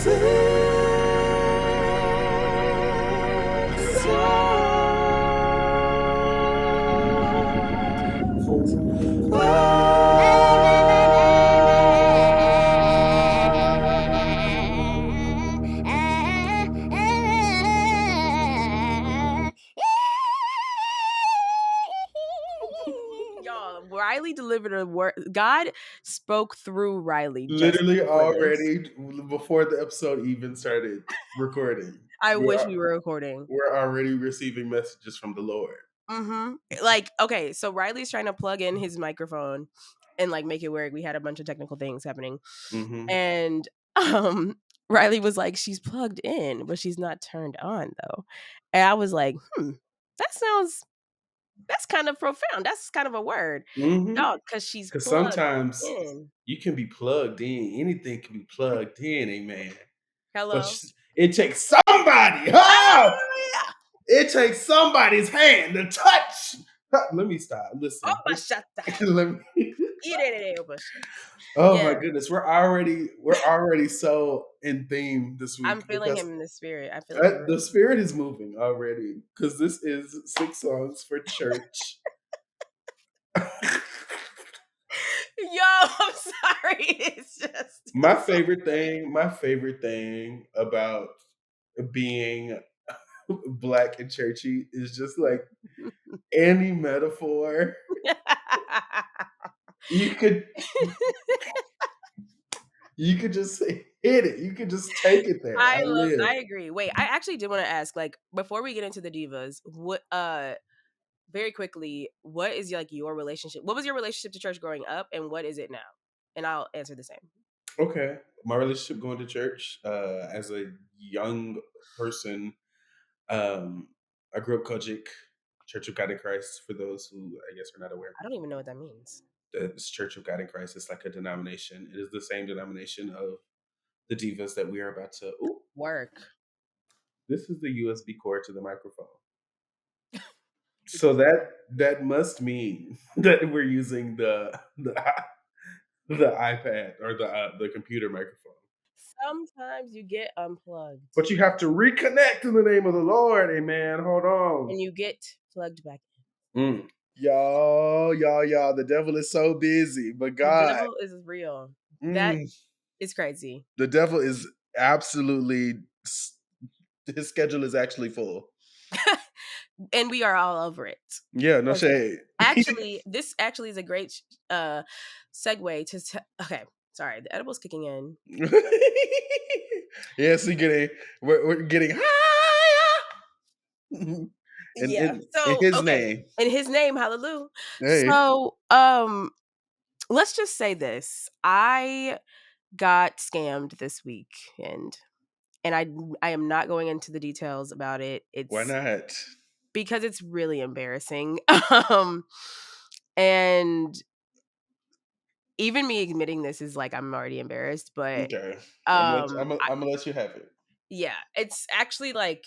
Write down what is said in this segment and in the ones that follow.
Y'all, Riley delivered a word. God spoke through Riley. Literally already before the episode even started recording. I wish we were recording. We're already receiving messages from the Lord. Mm-hmm. Like, okay, so Riley's trying to plug in his microphone and like make it work. We had a bunch of technical things happening. Mm-hmm. And Riley was like, she's plugged in, but she's not turned on though. And I was like, that's kind of profound. That's kind of a word. Mm-hmm. No, because she's Because plugged sometimes in. you can be plugged in. Anything can be plugged in, amen. Hello. But it takes somebody. Oh! It takes somebody's hand to touch. Let me stop. Listen. Let me. Oh my goodness, we're already so in theme this week. I'm feeling him in the spirit. I feel like the spirit is moving already because this is 6 songs for church. Yo, I'm sorry. It's just my favorite thing about being Black and churchy is just like any metaphor you could just hit it. You could just take it there. I agree. Wait, I actually did want to ask, like, before we get into the divas, what very quickly, what is like your relationship? What was your relationship to church growing up, and what is it now? And I'll answer the same. Okay, my relationship going to church as a young person. I grew up Kojic, Church of God in Christ. For those who I guess are not aware, I don't even know what that means. It's Church of God in Christ. It's like a denomination. It is the same denomination of the divas that we are about to work. This is the USB cord to the microphone. So that must mean that we're using the iPad or the computer microphone. Sometimes you get unplugged, but you have to reconnect in the name of the Lord. Amen. Hold on, and you get plugged back in. Y'all. The devil is so busy, but God, the devil is real. That is crazy. The devil is absolutely. His schedule is actually full. And we are all over it. Yeah, no shade. Actually, this actually is a great segue to. Okay, sorry, the edible's kicking in. Yes, we're getting higher. In his name. In his name, hallelujah. Hey. So, let's just say this: I got scammed this week, and I am not going into the details about it. Why not? Because it's really embarrassing. And even me admitting this is like I'm already embarrassed, but okay. I'm gonna let you have it. Yeah, it's actually like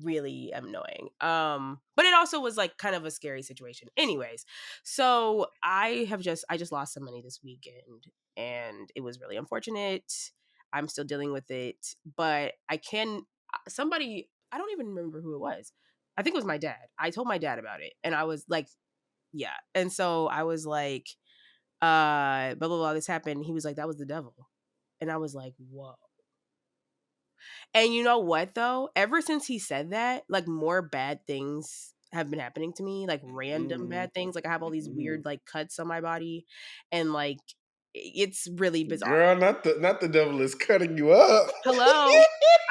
really annoying. But it also was like kind of a scary situation. Anyways, so I just lost some money this weekend, and it was really unfortunate. I'm still dealing with it, but I don't even remember who it was. I think it was my dad. I told my dad about it, and I was like, yeah. And so I was like, blah blah blah, this happened. He was like, that was the devil. And I was like, whoa. And you know what though? Ever since he said that, like more bad things have been happening to me, like random bad things. Like I have all these weird like cuts on my body, and like it's really bizarre. Girl, not the devil is cutting you up. Hello.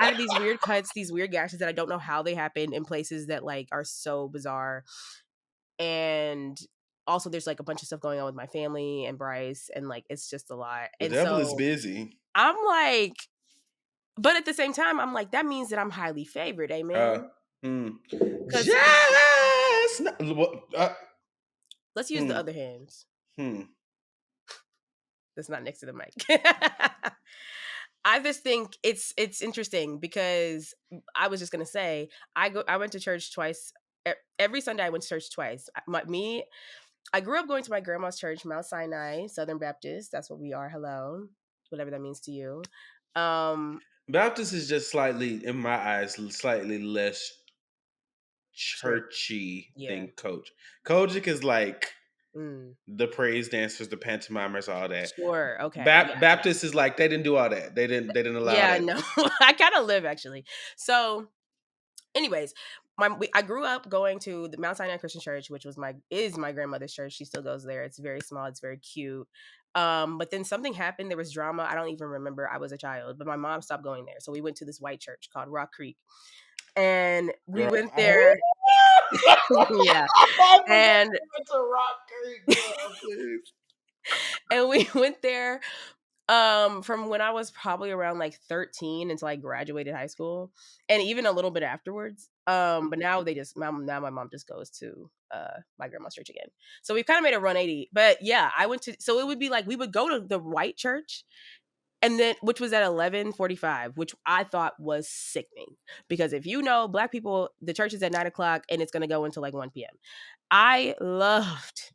I have these weird cuts, these weird gashes that I don't know how they happen in places that like are so bizarre. And also there's like a bunch of stuff going on with my family and Bryce, and like it's just a lot. The devil is busy. I'm like, but at the same time, I'm like, that means that I'm highly favored, amen. Yes. Let's use the other hands. That's not next to the mic. I just think it's interesting because I was just gonna say I went to church twice. Every Sunday I went to church twice. I grew up going to my grandma's church, Mount Sinai Southern Baptist. That's what we are. Hello, whatever that means to you. Baptist is just slightly, in my eyes, slightly less churchy than Kojic is like the praise dancers, the pantomimers, all that. Sure. Okay. Yeah. Baptist is like they didn't do all that. They didn't allow Yeah. that. No, I kind of live actually. So, anyways, I grew up going to the Mount Sinai Christian Church, which is my grandmother's church. She still goes there. It's very small. It's very cute. But then something happened. There was drama. I don't even remember. I was a child, but my mom stopped going there. So we went to this white church called Rock Creek, and we Girl, went there. Yeah, and to Rock Creek, girl, please. And we went there from when I was probably around like 13 until I graduated high school, and even a little bit afterwards. But now now my mom just goes to my grandma's church again. So we've kind of made a 180. But yeah, I went to, so it would be like we would go to the white church, and then which was at 11:45, which I thought was sickening, because if you know, Black people, the church is at 9 o'clock and it's gonna go until like 1 p.m. I loved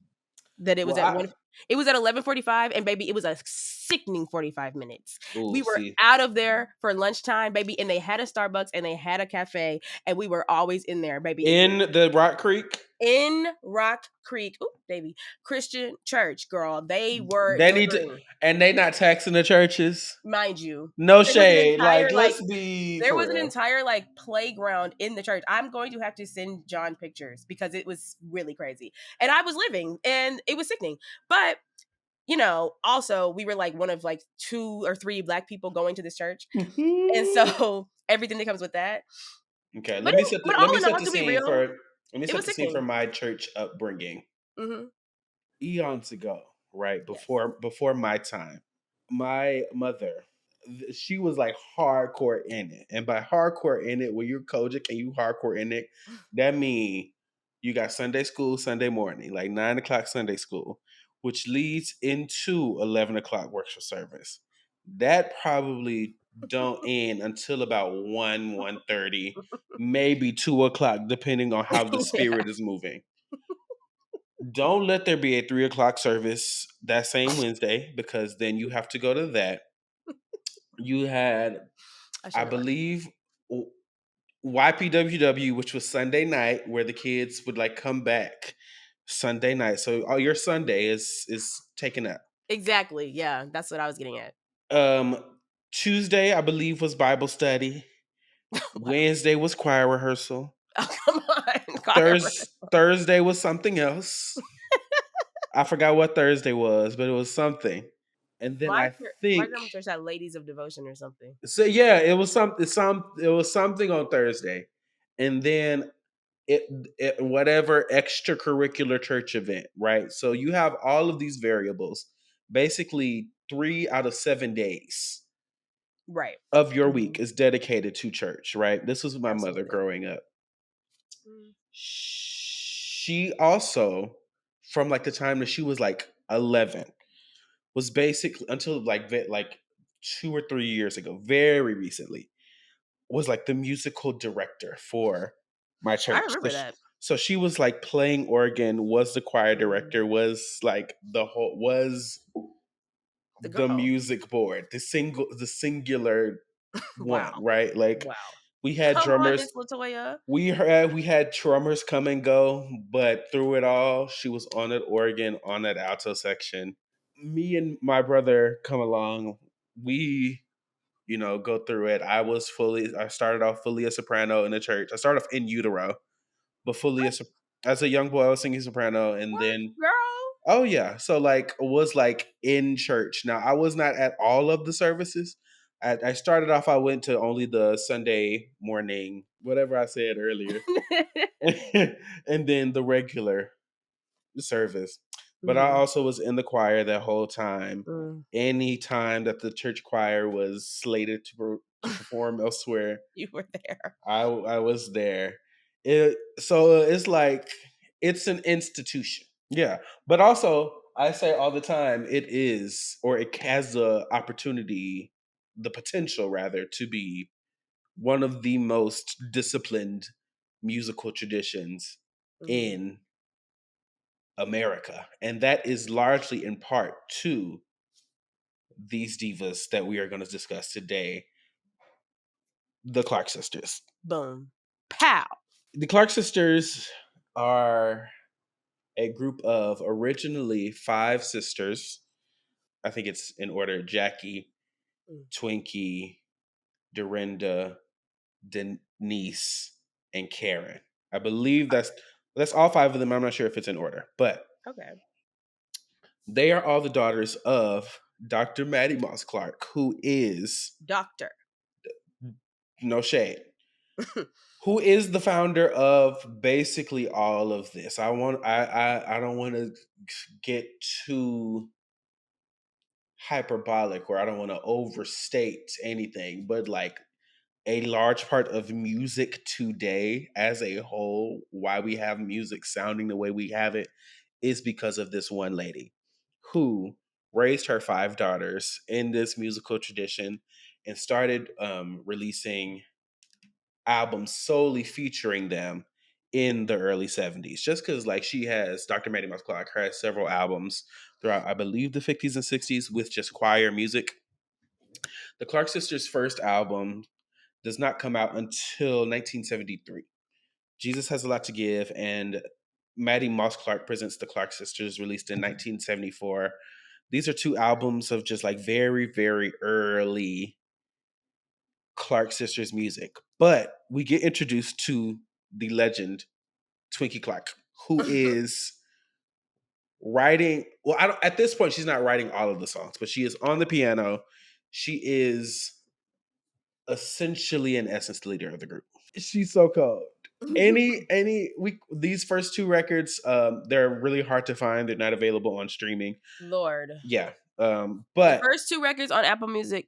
that it was at 1. It was at 11:45, and baby, it was a sickening 45 minutes. We were out of there for lunchtime, baby, and they had a Starbucks and they had a cafe, and we were always in there, baby. In the Rock Creek? In Rock Creek. Ooh, baby. Christian church, girl. They were need to, and they not taxing the churches. Mind you. No shade. Like, let's be there was an entire like playground in the church. I'm going to have to send John pictures because it was really crazy. And I was living and it was sickening. But you know, also we were like one of like 2 or 3 Black people going to this church. And so everything that comes with that. Okay, let me set the scene for my church upbringing. Mm-hmm. Eons ago, right before my time, my mother, she was like hardcore in it, and by hardcore in it, when you're Kojic and you hardcore in it, that means you got Sunday school Sunday morning, like 9 o'clock Sunday school, which leads into 11 o'clock worship service. That probably don't end until about 1:30, maybe 2 o'clock, depending on how the spirit is moving. Don't let there be a 3 o'clock service that same Wednesday, because then you have to go to that. You had, I believe, YPWW, which was Sunday night, where the kids would like come back Sunday night. So all your Sunday is taken up. Exactly. Yeah, that's what I was getting at. Tuesday, I believe, was Bible study. Wednesday was choir rehearsal. Oh, come on. Thursday was something else. I forgot what Thursday was, but it was something. And then my grandma church had Ladies of Devotion or something. So yeah, it was something on Thursday, and then it whatever extracurricular church event, right? So you have all of these variables, basically 3 out of 7 days, right, of your week is dedicated to church, right? This was my mother growing up. She also, from like the time that she was like 11, was basically until like 2 or 3 years ago, very recently, was like the musical director for my church. I remember that. So she was like playing organ, was the choir director, was like the music board, the singular one, right? Like we had drummers. We had drummers come and go, but through it all, she was on that organ, on that alto section. Me and my brother come along. We, go through it. I started off fully a soprano in the church. I started off in utero, but fully as a young boy, I was singing soprano, and then girl. Oh yeah, so like was like in church. Now I was not at all of the services. I started off. I went to only the Sunday morning, whatever I said earlier, and then the regular service. But I also was in the choir that whole time. Any time that the church choir was slated to perform elsewhere, you were there. I was there. So it's like it's an institution. Yeah. But also, I say all the time, it is, or it has the opportunity, the potential rather, to be one of the most disciplined musical traditions in America. And that is largely in part to these divas that we are going to discuss today, the Clark sisters. Boom. Pow. The Clark sisters are a group of originally 5 sisters. I think it's in order: Jackie, Twinkie, Dorinda, Denise, and Karen. I believe that's all 5 of them. I'm not sure if it's in order, but okay. They are all the daughters of Dr. Maddie Moss Clark, who is Doctor. No shade. Who is the founder of basically all of this. I don't want to get too hyperbolic, or I don't want to overstate anything, but like a large part of music today as a whole, why we have music sounding the way we have it, is because of this one lady who raised her 5 daughters in this musical tradition and started releasing albums solely featuring them in the early 70s. Just because like Dr. Maddie Moss Clark has several albums throughout, I believe, the 50s and 60s with just choir music. The Clark sisters' first album does not come out until 1973. Jesus Has a Lot to Give and Maddie Moss Clark Presents the Clark Sisters, released in 1974. These are 2 albums of just like very, very early Clark Sisters music. But we get introduced to the legend Twinkie Clark, who is writing. Well, at this point, she's not writing all of the songs, but she is on the piano. She is essentially, in essence, the leader of the group. She's so cold. These first 2 records, they're really hard to find. They're not available on streaming. Lord. Yeah. But the first 2 records on Apple Music,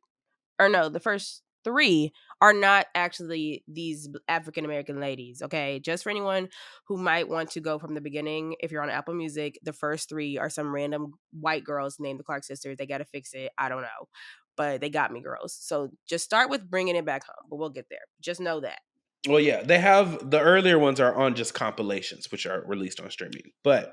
or no, the first 3 are not actually these African American ladies. Okay, just for anyone who might want to go from the beginning, if you're on Apple Music, the first 3 are some random white girls named the Clark sisters. They got to fix it. I don't know, but they got me, girls. So just start with Bringing It Back Home, but we'll get there. Just know that. Well, yeah, they have the earlier ones are on just compilations, which are released on streaming. But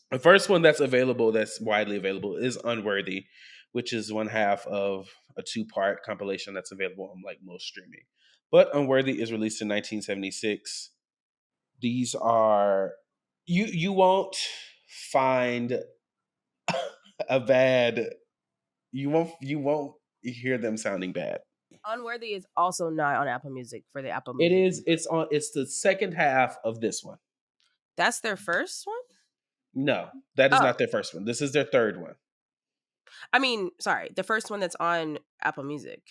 the first one that's available, that's widely available, is Unworthy, which is one half of a 2-part compilation that's available on like most streaming. But Unworthy is released in 1976. These are you won't find a bad you won't hear them sounding bad. Unworthy is also not on Apple Music for the Apple Music. It is. It's the second half of this one. That's their first one? No, that is not their first one. This is their third one. I mean, sorry, the first one that's on Apple Music.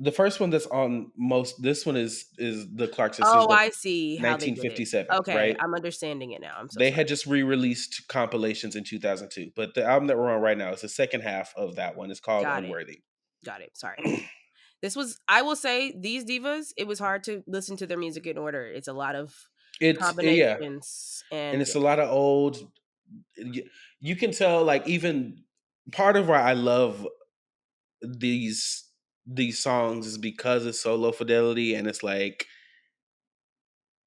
The first one that's on this one is the Clark sisters. Oh, I see. 1957. Okay, right? I'm understanding it now. They had just re-released compilations in 2002, but the album that we're on right now is the second half of that one. It's called Unworthy. Got it. Sorry. I will say, these divas, it was hard to listen to their music in order. It's a lot of combinations. And it's a lot of old. You can tell, like, even part of why I love these songs is because it's so low fidelity, and it's like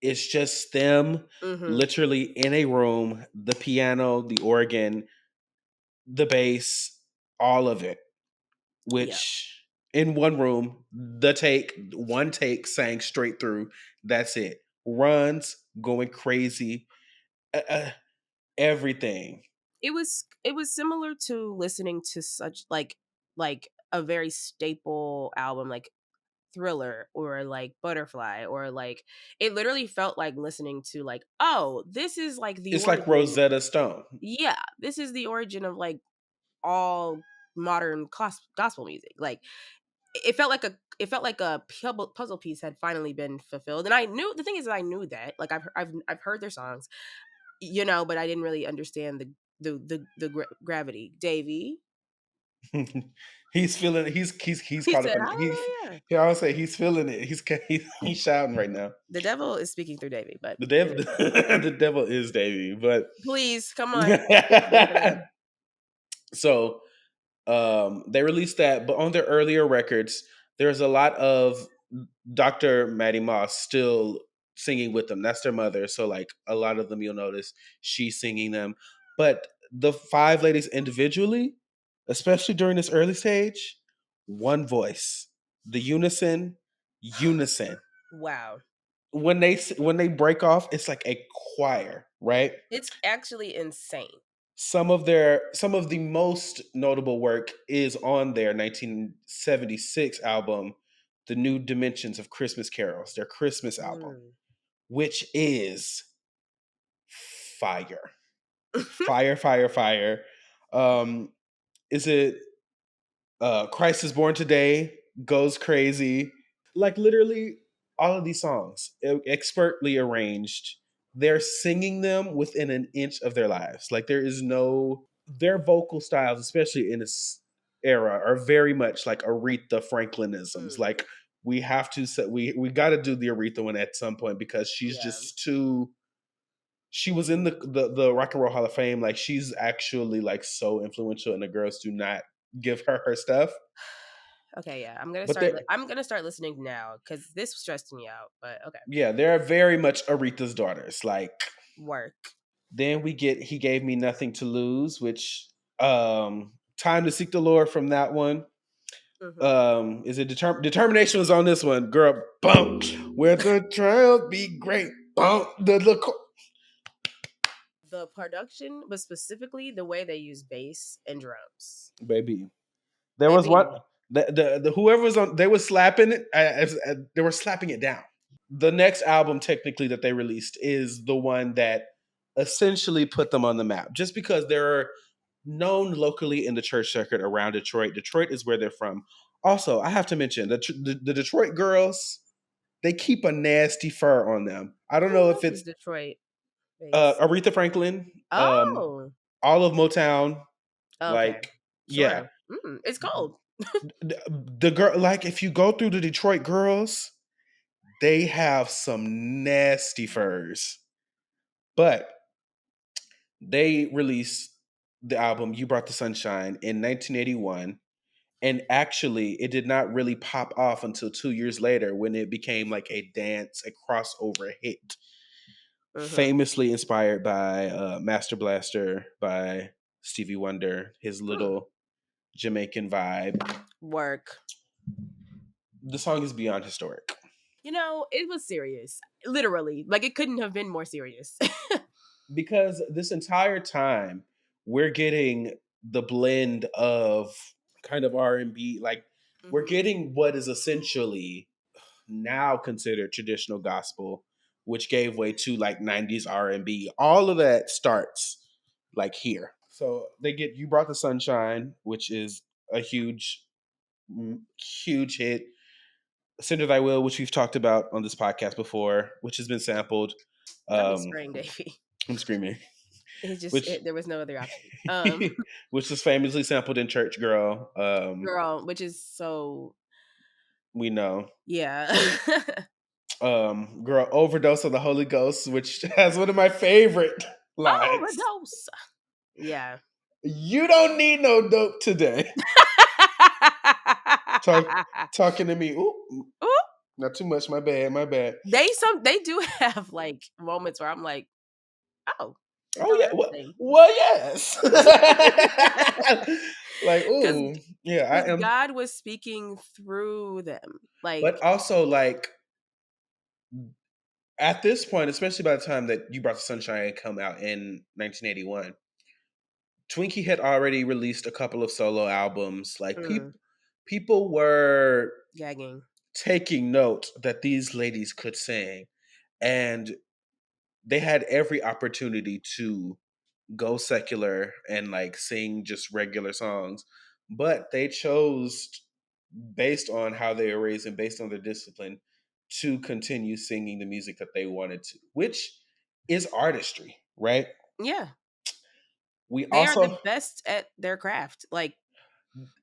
it's just them literally in a room, the piano, the organ, the bass, all of it, which in one room, one take sang straight through. That's it. Runs, going crazy, everything. It was similar to listening to such like a very staple album like Thriller or like Butterfly, or like it literally felt like listening to like, oh, this is like it's origin. Like Rosetta Stone. Yeah, this is the origin of like all modern gospel music. Like it felt like a puzzle piece had finally been fulfilled, and I knew that like I've heard their songs, you know, but I didn't really understand the gravity. Davey. He's feeling it. He's caught up in it. I would say he's feeling it. He's shouting right now. The devil is speaking through Davey, but the devil is Davey, but please come on. So they released that, but on their earlier records, there's a lot of Dr. Maddie Moss still singing with them. That's their mother. So like a lot of them, you'll notice she's singing them. But the 5 ladies individually, especially during this early stage, one voice, the unison. Wow. When they break off, it's like a choir, right? It's actually insane. Some of the most notable work is on their 1976 album, The New Dimensions of Christmas Carols, their Christmas album, which is fire. Fire, fire, fire. Is it Christ is Born Today, Goes Crazy? Like literally all of these songs, expertly arranged. They're singing them within an inch of their lives. Like there is no their vocal styles, especially in this era, are very much like Aretha Franklinisms. Like we have to set we got to do the Aretha one at some point because she's just too. She was in the Rock and Roll Hall of Fame. Like she's actually like so influential, and the girls do not give her stuff. Okay, yeah, I'm gonna start listening now because this stressed me out. But okay, yeah, they're very much Aretha's daughters. Like work. Then he gave me Nothing to Lose, which Time to Seek the Lord from that one. Is it Determination was on this one, girl? Bump where the trail be great. Bump the production, but specifically the way they use bass and drums. Baby, there was one. The whoever was on, they were slapping it. They were slapping it down. The next album, technically, that they released is the one that essentially put them on the map, just because they're known locally in the church circuit around Detroit. Detroit is where they're from. Also, I have to mention the Detroit girls. They keep a nasty fur on them. I don't know if it's Detroit. Aretha Franklin. All of Motown. Okay. Like, sure. Yeah, it's cold. The girl, like, if you go through the Detroit girls, they have some nasty furs. But they released the album You Brought the Sunshine in 1981. And actually, it did not really pop off until 2 years later when it became like a crossover hit. Famously inspired by Master Blaster by Stevie Wonder, his little Jamaican vibe. Work. The song is beyond historic. You know, it was serious. Literally. Like, it couldn't have been more serious. Because this entire time, we're getting the blend of kind of R&B. Like, we're getting what is essentially now considered traditional gospel, which gave way to like 90s R&B. All of that starts like here. So they get You Brought the Sunshine, which is a huge hit. Send Her Thy Will, which we've talked about on this podcast before, which has been sampled. Spring, Davey. I'm screaming. There was no other option. Which was famously sampled in Church Girl. Girl, which is so... We know. Yeah. Girl, Overdose of the Holy Ghost, which has one of my favorite lines. Overdose. Yeah. You don't need no dope today. Talking to me. Ooh. Not too much. My bad. They do have like moments where I'm like, oh yeah. Well, yes. Like, ooh, yeah. I am. God was speaking through them, like, but also like at this point, especially by the time that You Brought the Sunshine had come out in 1981, Twinkie had already released a couple of solo albums. Like people were gagging, taking note that these ladies could sing, and they had every opportunity to go secular and like sing just regular songs, but they chose, based on how they were raised and based on their discipline, to continue singing the music that they wanted to, which is artistry, right? Yeah. They are the best at their craft. Like,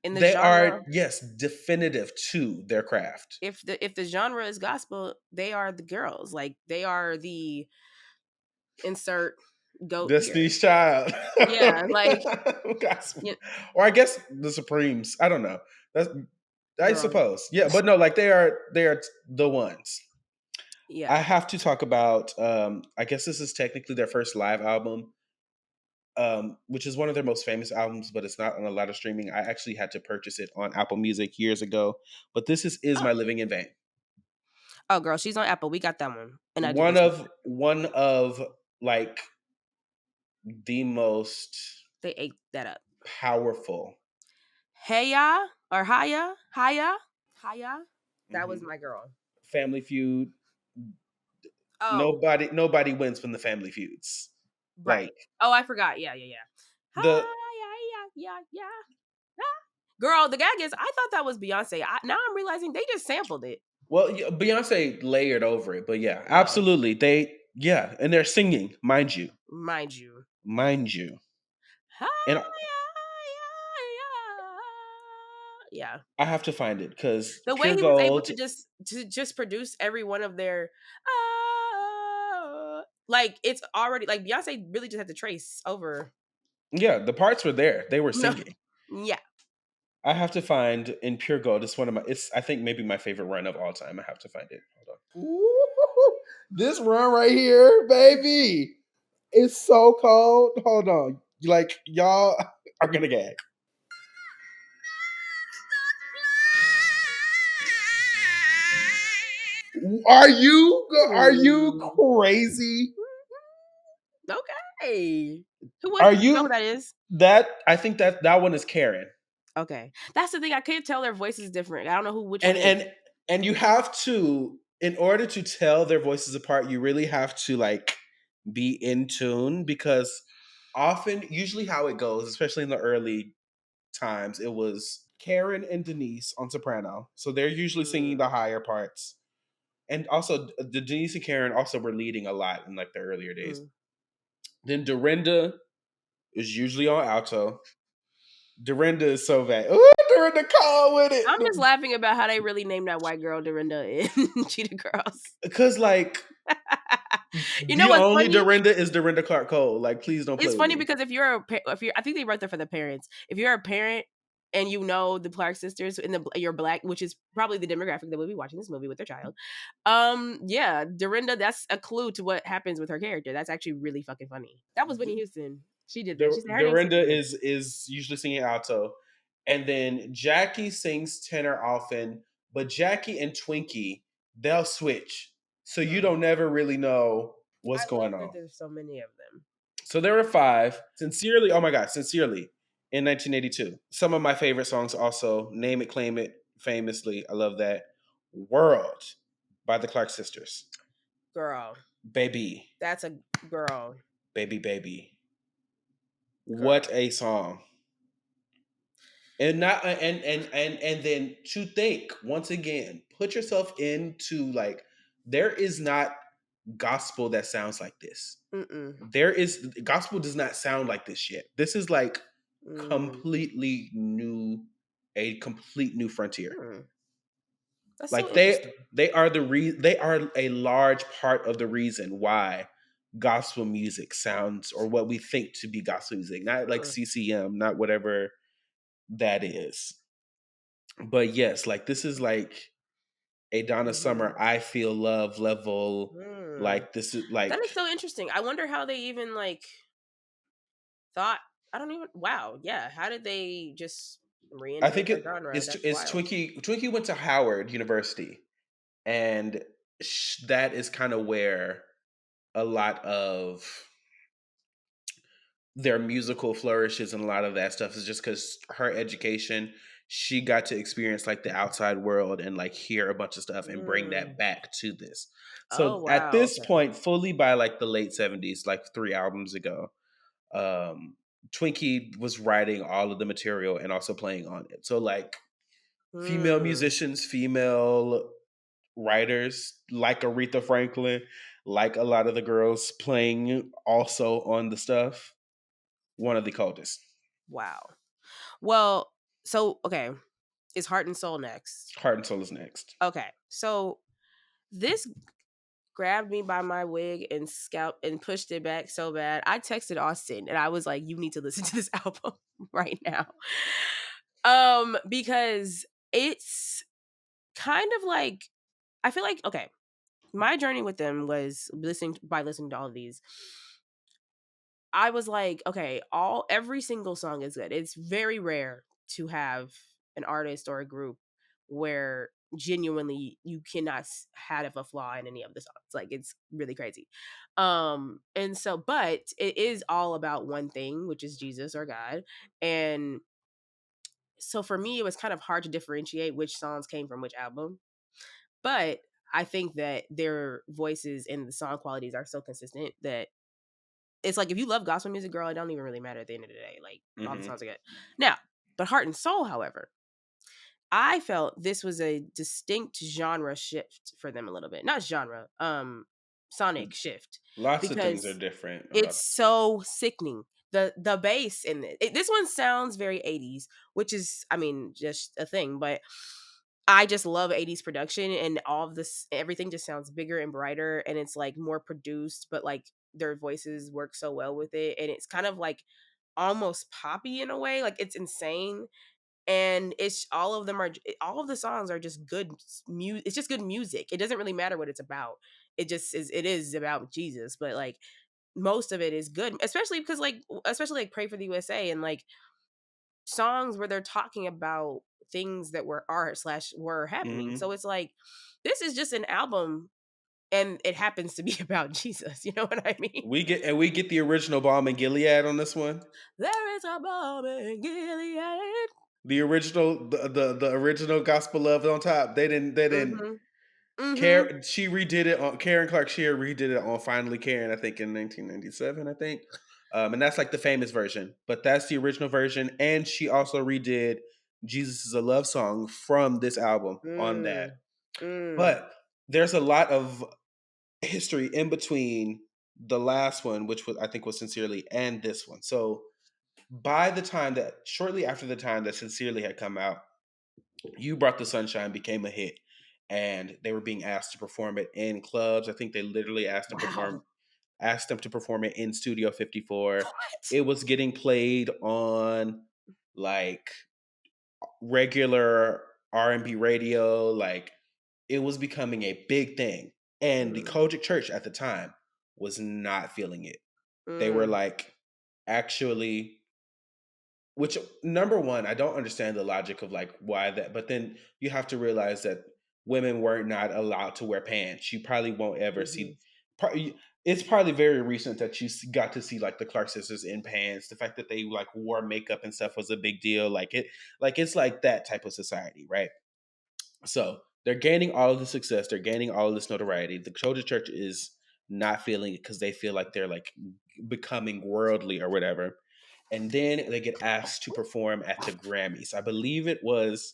in the they genre, are, yes, definitive to their craft. If the genre is gospel, they are the girls. Like, they are the insert goat Destiny's Child. Yeah, like gospel. Yeah. Or I guess the Supremes. I don't know. I suppose. Yeah, but no, like they are the ones. Yeah. I have to talk about I guess this is technically their first live album. which is one of their most famous albums, but it's not on a lot of streaming. I actually had to purchase it on Apple Music years ago. But this is My Living in Vain. Oh, girl, she's on Apple. We got that one, and I do One of like the most they ate that up. Powerful. Heya or Haya. That was my girl. Family Feud. Oh. Nobody wins from the Family Feuds. Right. Like, oh, I forgot. Yeah. Yeah. Girl, the gag is, I thought that was Beyonce. Now I'm realizing they just sampled it. Well, Beyonce layered over it, but yeah, absolutely. And they're singing, mind you. And yeah, I have to find it because the way he was able to just produce every one of their like, it's already like Beyonce really just had to trace over. Yeah, the parts were there. They were singing. No. Yeah. I have to find In Pure Gold. It's I think maybe my favorite run of all time. I have to find it. Hold on. Ooh, this run right here, baby. It's so cold. Hold on. Like, y'all are gonna gag. Are you crazy? Okay. You know who that is? I think that one is Karen. Okay. That's the thing. I can't tell their voices different. I don't know which one is. And you have to, in order to tell their voices apart, you really have to like be in tune, because usually how it goes, especially in the early times, it was Karen and Denise on soprano. So they're usually singing the higher parts. And also the Denise and Karen also were leading a lot in like the earlier days. Then Dorinda is usually on alto. Dorinda is so bad. Ooh, Dorinda called with it. I'm just laughing about how they really named that white girl Dorinda in Cheetah Girls. Because like, you know what's only funny? Dorinda is Dorinda Clark Cole. Like, please don't. It's funny because if you're I think they wrote that for the parents. If you're a parent and you know the Clark sisters and you're Black, which is probably the demographic that will be watching this movie with their child. Yeah, Dorinda, that's a clue to what happens with her character. That's actually really fucking funny. That was Whitney Houston. She did that. Dorinda is usually singing alto, and then Jackie sings tenor often, but Jackie and Twinkie, they'll switch, so you don't never really know what's going on. There's so many of them. So there were 5. Sincerely, oh my God, Sincerely in 1982. Some of my favorite songs also, Name It, Claim It, famously. I love that. World by the Clark sisters. Girl. Baby. That's a girl. Baby, baby. Girl. What a song. And then to think, once again, put yourself into like, there is not gospel that sounds like this. Gospel does not sound like this yet. This is like completely new, a complete new frontier. That's like so they are a large part of the reason why gospel music sounds, or what we think to be gospel music, not like CCM, not whatever that is. But yes, like this is like a Donna Summer, I Feel Love level. Like this is like, that is so interesting. I wonder how they even like thought. Wow, yeah. How did they just reinvent I think it's Twinkie went to Howard University, and that is kind of where a lot of their musical flourishes and a lot of that stuff is just because her education, she got to experience like the outside world and like hear a bunch of stuff and bring that back to this. So at this point, fully by like the late 70s, like 3 albums ago, Twinkie was writing all of the material and also playing on it. So like female musicians, female writers like Aretha Franklin, like a lot of the girls playing also on the stuff. One of the coldest. Wow. Well, so okay, is Heart and Soul next? Heart and Soul is next. Okay, so this grabbed me by my wig and scalp and pushed it back so bad. I texted Austin and I was like, "You need to listen to this album right now," because it's kind of like, I feel like, okay, my journey with them was listening to all of these. I was like, okay, every single song is good. It's very rare to have an artist or a group where genuinely you cannot have a flaw in any of the songs. Like it's really crazy. And so but it is all about one thing, which is Jesus or God. And so for me it was kind of hard to differentiate which songs came from which album. But I think that their voices and the song qualities are so consistent that it's like if you love gospel music, girl, it don't even really matter at the end of the day. Like all the songs are good. Now, but Heart and Soul, however, I felt this was a distinct genre shift for them a little bit. Not genre, sonic shift. Lots of things are Because different it's about this one. so sickening. The bass in this one sounds very 80s, which is I mean just a thing, but I just love 80s production and all of this everything just sounds bigger and brighter and it's like more produced, but like their voices work so well with it and it's kind of like almost poppy in a way, like it's insane. And it's all of the songs are just good music. It's just good music. It doesn't really matter what it's about. It is about Jesus, but like most of it is good, especially because like especially like Pray for the USA and like songs where they're talking about things that were happening. Mhm. So it's like this is just an album and it happens to be about Jesus. You know what I mean? We get the original Balm in Gilead on this one. There is a bomb in Gilead. The original the original Gospel Love on top. They didn't Mm-hmm. Mm-hmm. care. She redid it on Karen Clark Sheard redid it on Finally Karen, I think in 1997, I think. And that's like the famous version, but that's the original version. And she also redid Jesus is a Love Song from this album on that. Mm. Mm. But there's a lot of history in between the last one, which was I think was Sincerely, and this one. So by the time that shortly after the time that Sincerely had come out, You Brought the Sunshine became a hit. And they were being asked to perform it in clubs. I think they literally Wow. asked them to perform it in Studio 54. What? It was getting played on like regular R&B radio, like it was becoming a big thing. And the Mm. Kojic Church at the time was not feeling it. They were Mm. like, actually, which number one, I don't understand the logic of like why that, but then you have to realize that women were not allowed to wear pants. You probably won't ever Mhm. see. It's probably very recent that you got to see like the Clark sisters in pants. The fact that they like wore makeup and stuff was a big deal. Like it's like that type of society, right? So they're gaining all of the success. They're gaining all of this notoriety. The Chosen Church is not feeling it because they feel like they're like becoming worldly or whatever. And then they get asked to perform at the Grammys. I believe it was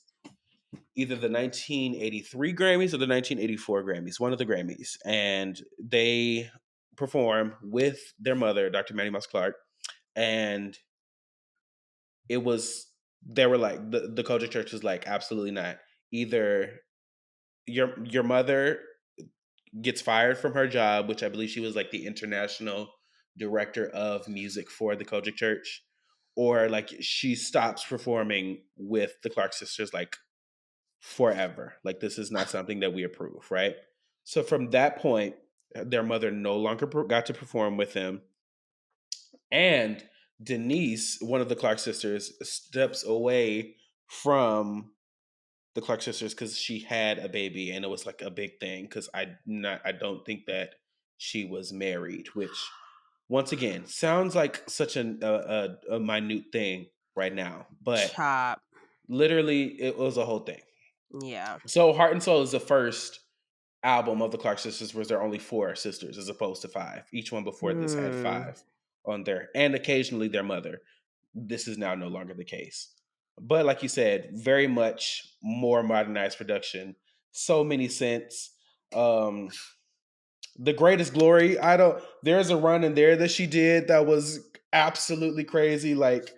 either the 1983 Grammys or the 1984 Grammys, one of the Grammys. And they perform with their mother, Dr. Maddie Moss Clark. And it was, they were like, the Kojic Church was like, absolutely not. Either your mother gets fired from her job, which I believe she was like the international director of music for the Kojic Church, or like she stops performing with the Clark sisters like forever. Like this is not something that we approve, right? So from that point, their mother no longer got to perform with them, and Denise, one of the Clark sisters, steps away from the Clark sisters because she had a baby and it was like a big thing because I don't think that she was married, which once again sounds like such a minute thing right now, but Chop. literally it was a whole thing. Yeah. So Heart and Soul is the first album of the Clark sisters where there are only four sisters as opposed to five. Each one before this had Mm. five on there, and occasionally their mother. This is now no longer the case. But like you said, very much more modernized production. So many synths. Um, the Greatest Glory. I don't. There's a run in there that she did that was absolutely crazy. Like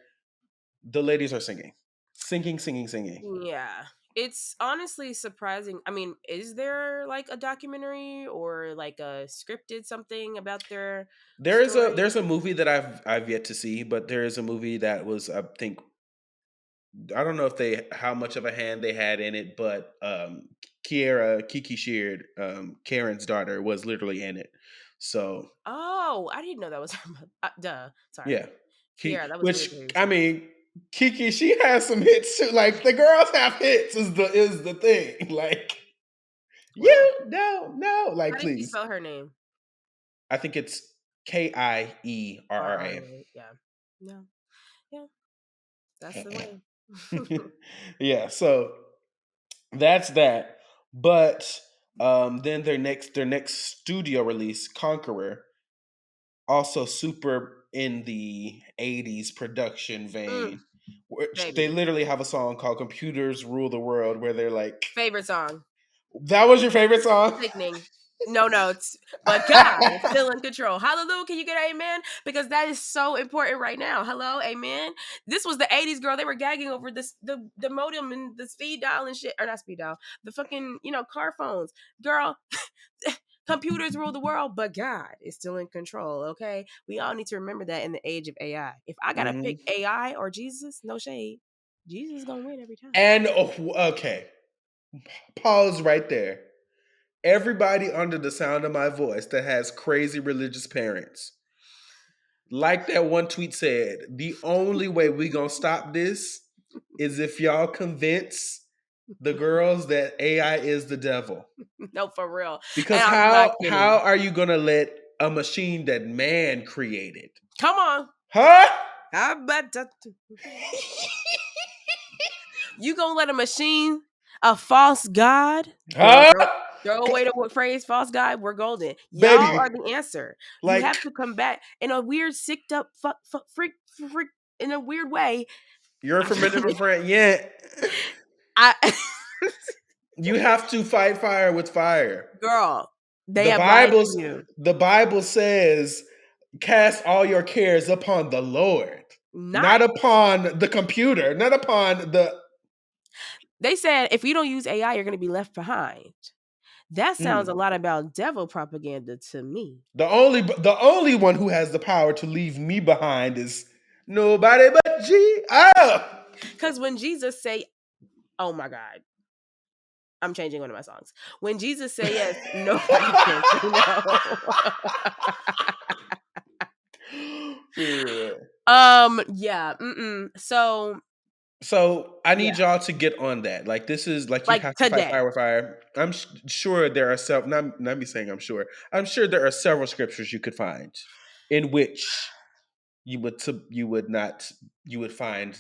the ladies are singing, singing, singing, singing. Yeah. It's honestly surprising. I mean, is there like a documentary or like a scripted something about their There's story? a movie that I've yet to see, but there is a movie that was I think I don't know if they how much of a hand they had in it, but Kiki Sheard, Karen's daughter, was literally in it. So. Oh, I didn't know that was duh. Sorry. Yeah. Yeah, that was weird Which to hear you I say. mean, Kiki, she has some hits too. Like the girls have hits is the thing. Like Wow. no. Like How did you please. spell her name? I think it's Kierra. RRA. Yeah. No. Yeah. That's the way. Yeah, so that's that. But then their next studio release, Conqueror, also super in the 80s production vein. Which they Baby. literally have a song called Computers Rule the World where they're like, Favorite song. that was your favorite song? Sickening. No notes. But God is still in control. Hallelujah. Can you get an amen? Because that is so important right now. Hello, amen. This was the 80s, girl. They were gagging over this the modem and the speed dial and shit. Or not speed dial. The fucking, car phones. Girl, computers rule the world, but God is still in control. Okay. We all need to remember that in the age of AI. If I gotta pick Mm-hmm. AI or Jesus, no shade. Jesus is gonna win every time. And okay, pause right there. Everybody under the sound of my voice that has crazy religious parents, like that one tweet said, the only way we gonna stop this is if y'all convince the girls that AI is the devil. No, for real. Because And I'm not how kidding. are you gonna let a machine that man created? Come on. Huh? I bet you gonna let a machine, a false god, girl, Huh? throw away the phrase false god. We're golden. Y'all Baby, are the answer. You have like to combat in a weird, sicked up, freak, in a weird way. you're from a different friend. Yeah. I, You have to fight fire with fire. girl, they The have lied to Bible's you. the Bible says, cast all your cares upon the Lord, Not not upon the computer, not upon the they said if you don't use AI, you're gonna be left behind. That sounds a lot about devil propaganda to me. the only one who has the power to leave me behind is nobody but G. Oh. Because when Jesus say, "Oh my God," I'm changing one of my songs. When Jesus say yes, nobody can say no. Yeah. Yeah. So So I yeah, need y'all to get on that. Like this is like you like have to fight today. fire with fire. I'm sure there are several. Not me saying I'm sure. I'm sure there are several scriptures you could find in which you would not you would find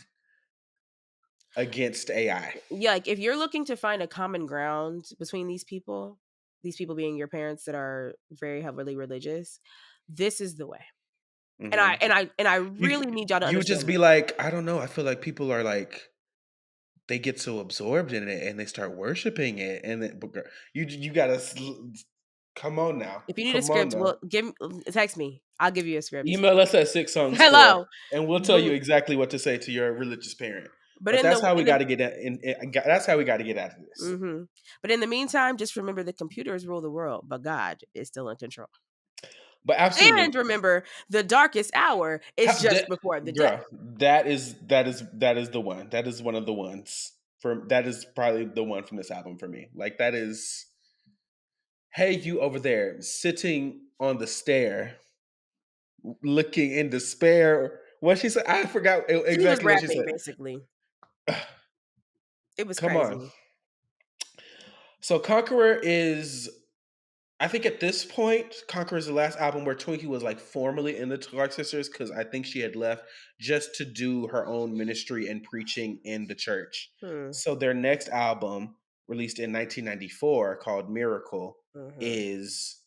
against AI. Yeah, like if you're looking to find a common ground between these people being your parents that are very heavily religious, this is the way. And I Hmm. and I and I You really need y'all to you would just understand be this. like, I don't know. I feel like people are like they get so absorbed in it and they start worshiping it, and then but you gotta come on now, If you need a come on script, now. well, text me. I'll give you a script. Email us at 6 Song Store, Hello. and we'll tell you exactly what to say to your religious parent. But But in that's the how we in the got to get that's how we got to get out of this. hmm But in the meantime, just remember the computers rule the world, but God is still in control. But absolutely, And remember, the darkest hour is just that, before the day. girl, that is the one. That is one of the ones for that is probably the one from this album for me. Like that is, hey, you over there sitting on the stair, looking in despair. What she said, I forgot She was exactly what she rapping said. basically. It was Come on. crazy. So Conqueror is I think at this point, Conqueror is the last album where Twinkie was like formally in the Clark Sisters because I think she had left just to do her own ministry and preaching in the church. Hmm. So their next album, released in 1994, called Miracle, Mm-hmm. is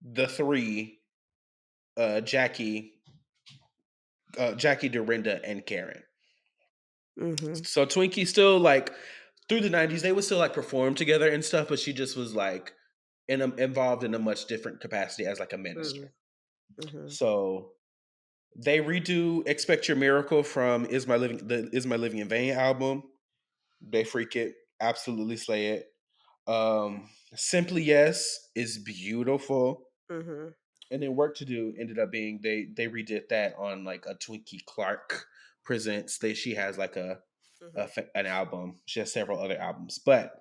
the three Jackie, Dorinda, and Karen. Mm-hmm. So Twinkie still like through the 90s, they would still like perform together and stuff, but she just was like involved in a much different capacity as like a minister. Mm-hmm. So they redo "Expect Your Miracle" from Is My Living in Vain" album. They freak it, absolutely slay it. "Simply Yes" is beautiful, Mm-hmm. and then "Work to Do" ended up being they redid that on like a Twinkie Clark presents. She has like Mm-hmm. an album. She has several other albums, but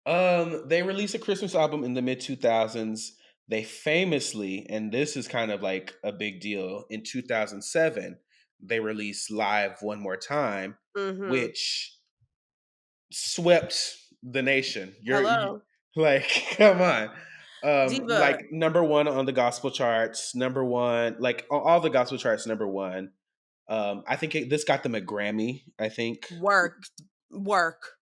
they released a Christmas album in the mid 2000s they famously, and this is kind of like a big deal, in 2007, they released Live One More Time, which swept the nation. Hello. Like, come on. Diva. Like number one on the gospel charts, number one, like all the gospel charts, number one. I think this got them a Grammy. I think work.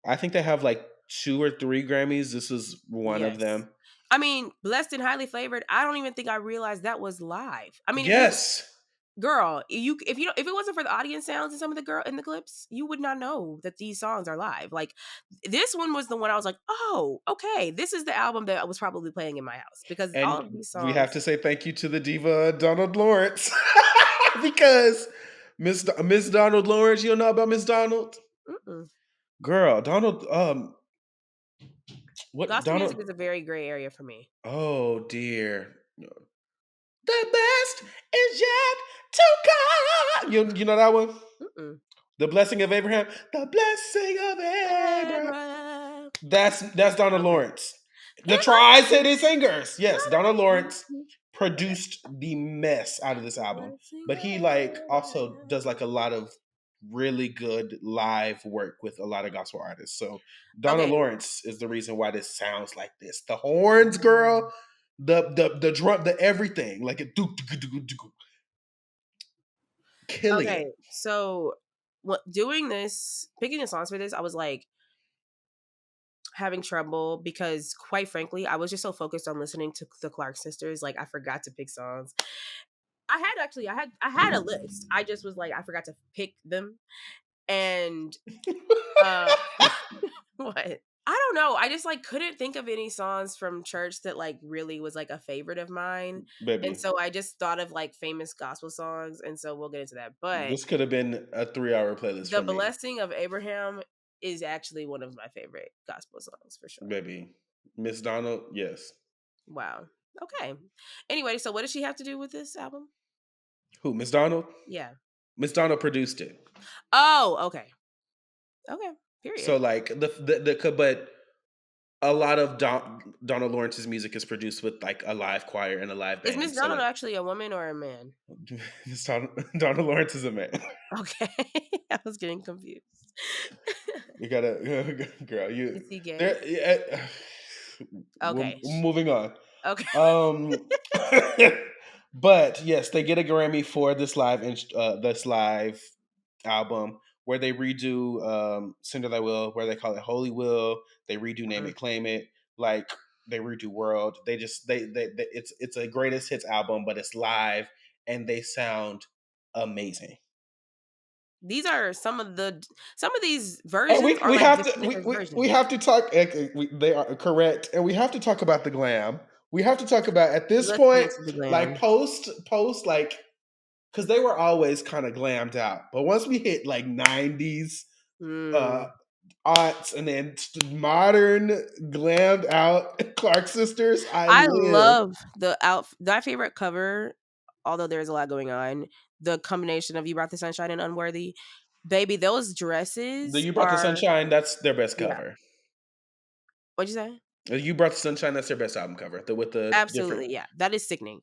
I think they have like 2 or 3 Grammys. This was one of them. I mean, Blessed and Highly Flavored. I don't even think I realized that was live. I mean, yes, girl, if it wasn't for the audience sounds and some of the girl in the clips, you would not know that these songs are live. Like this one was the one I was like, oh, okay, this is the album that I was probably playing in my house because and all of these songs. We have to say thank you to the diva Donald Lawrence because Miss Donald Lawrence. You know about Miss Donald? Mm-mm. Girl, Donald. What gospel Donald? music is a very gray area for me. Oh dear. The best is yet to come. You know that one? Mm-mm. The Blessing of Abraham. The Blessing of Abraham. That's Donald Lawrence. The Tri-City Singers. Yes, Donald Lawrence produced the mess out of this album. But he like also does like a lot of really good live work with a lot of gospel artists. So Donald Lawrence is the reason why this sounds like this. The horns, girl, the drum, the everything, like it killing it. So doing this, picking the songs for this, I was like having trouble because quite frankly, I was just so focused on listening to the Clark sisters, like I forgot to pick songs. I had a list. I just was like, I forgot to pick them. And what? I don't know. I just like couldn't think of any songs from church that like really was like a favorite of mine. Baby. And so I just thought of like famous gospel songs. And so we'll get into that. But this could have been a 3-hour playlist. The Blessing of Abraham is actually one of my favorite gospel songs for sure. Baby. Miss Donald, yes. Wow. Okay. Anyway, so what does she have to do with this album? Who, Miss Donald? Yeah. Miss Donald produced it. Oh, okay. Okay. Period. So like but a lot of Donald Lawrence's music is produced with like a live choir and a live band. Is Miss Donald actually a woman or a man? Miss Donald Lawrence is a man. Okay. I was getting confused. You gotta, girl, you. Is he gay? Okay. Moving on. Okay. But yes, they get a Grammy for this live album where they redo "Send Thy Will," where they call it "Holy Will." They redo "Name It, Claim It." Like they redo "World." They just they it's a greatest hits album, but it's live and they sound amazing. These are some of these versions. And we have to talk. They are correct, and we have to talk about the glam. We have to talk about at this point, like post, like because they were always kind of glammed out, but once we hit like 90s, aughts, and then modern glammed out Clark sisters, I love my favorite cover. Although there's a lot going on, the combination of "You Brought the Sunshine" and "Unworthy," baby, those dresses. The "You Brought the Sunshine," that's their best cover. Yeah. What'd you say? "You Brought the Sunshine," that's their best album cover. With the absolutely, yeah, that is sickening.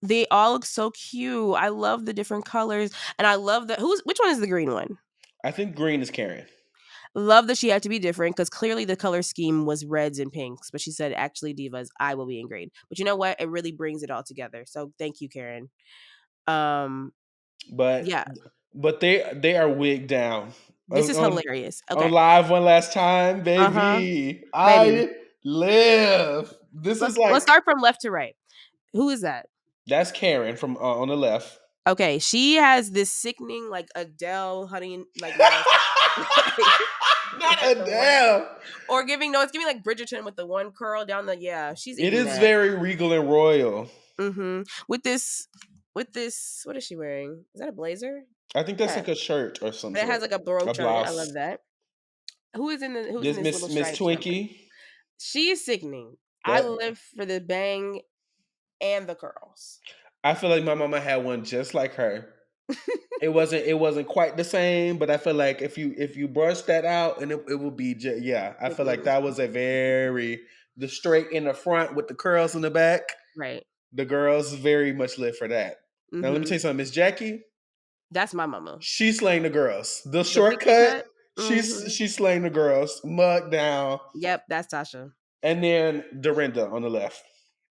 They all look so cute. I love the different colors, and I love which one is the green one? I think green is Karen. Love that she had to be different because clearly the color scheme was reds and pinks, but she said, actually, divas, I will be in green. But you know what? It really brings it all together. So thank you, Karen. But yeah, but they are wigged down. This is hilarious. Okay. On Live One Last Time, baby. I live. Let's start from left to right. Who is that? That's Karen from on the left. Okay, she has this sickening like Adele honey like not Adele. Or it's giving like Bridgerton with the one curl down the It is very regal and royal. With this what is she wearing? Is that a blazer? I think that's like a shirt or something. It has like a brooch on it. I love that. Who's in this Miss Twinkie? She is sickening. I live for the bang and the curls. I feel like my mama had one just like her. It wasn't quite the same, but I feel like if you brush that out, and it will be I feel like that was the straight in the front with the curls in the back. Right. The girls very much live for that. Now let me tell you something, Miss Jackie. That's my mama. She's slaying the girls. The The pixie shortcut, cut. she's slaying the girls. Mug down. Yep, that's Tasha. And then Dorinda on the left.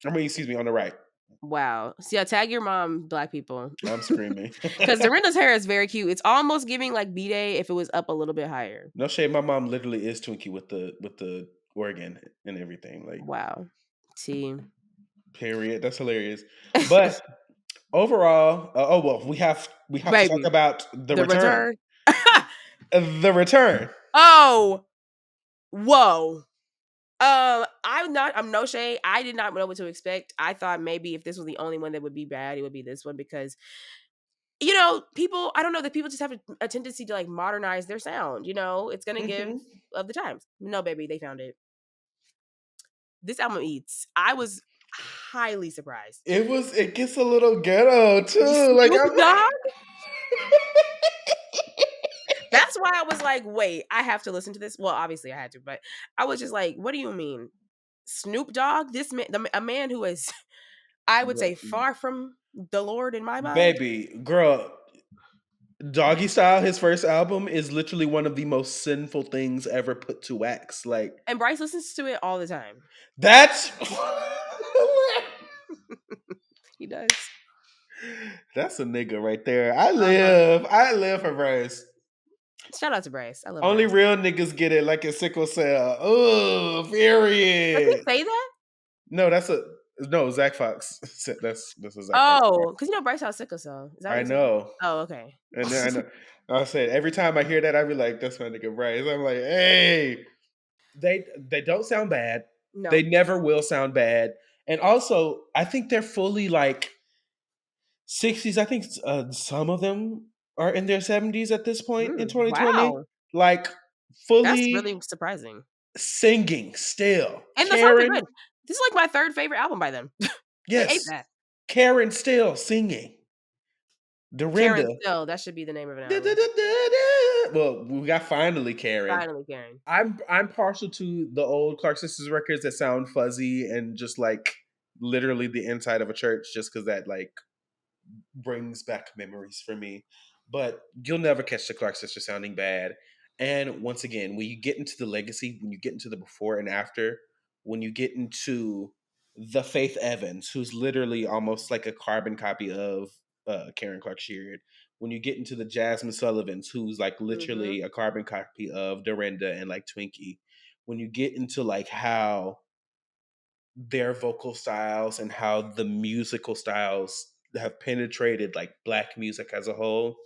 On the right. Wow. See, I tag your mom, Black people. I'm screaming. Because Dorinda's hair is very cute. It's almost giving like B-Day if it was up a little bit higher. No shade. My mom literally is Twinkie with the organ and everything. Like, wow. See. Period. That's hilarious. But overall, we have to talk about the return. The return. Oh, whoa. I'm no shade. I did not know what to expect. I thought maybe if this was the only one that would be bad, it would be this one because, people. I don't know that people just have a tendency to like modernize their sound. It's gonna give of the times. No, baby, they found it. This album eats. I was highly surprised. It gets a little ghetto too. Like I'm dog. That's why I was like, wait, I have to listen to this. Well, obviously I had to, but I was just like, what do you mean? Snoop Dogg? This man, a man who is, I would say, far from the Lord in my mind. Baby, girl, Doggy Style, his first album, is literally one of the most sinful things ever put to wax. Like, and Bryce listens to it all the time. That's he does. That's a nigga right there. I live for Bryce. Shout out to Bryce. I love Only Bryce. real niggas get it, like a sickle cell. Oh, period. Does he say that? No, Zach Fox. That's a Zach Fox. Oh, because Bryce has sickle cell. Is that I know. Oh, okay. And then I know. I said every time I hear that, I be like, "That's my nigga Bryce." I'm like, "Hey, they don't sound bad. No. They never will sound bad." And also, I think they're fully like 60s. I think some of them are in their 70s at this point in 2020. Wow. Like fully. That's really surprising. Singing still. And the songs are good. This is like my third favorite album by them. Yes. Karen still singing. Dorinda. Karen Still, that should be the name of an album. Well, we got Finally Karen. Finally Karen. I'm partial to the old Clark Sisters records that sound fuzzy and just like literally the inside of a church, just because that like brings back memories for me. But you'll never catch the Clark Sisters sounding bad. And once again, when you get into the legacy, when you get into the before and after, when you get into the Faith Evans, who's literally almost like a carbon copy of Karen Clark Sheard, when you get into the Jasmine Sullivans, who's like literally a carbon copy of Dorinda and like Twinkie, when you get into like how their vocal styles and how the musical styles have penetrated like Black music as a whole,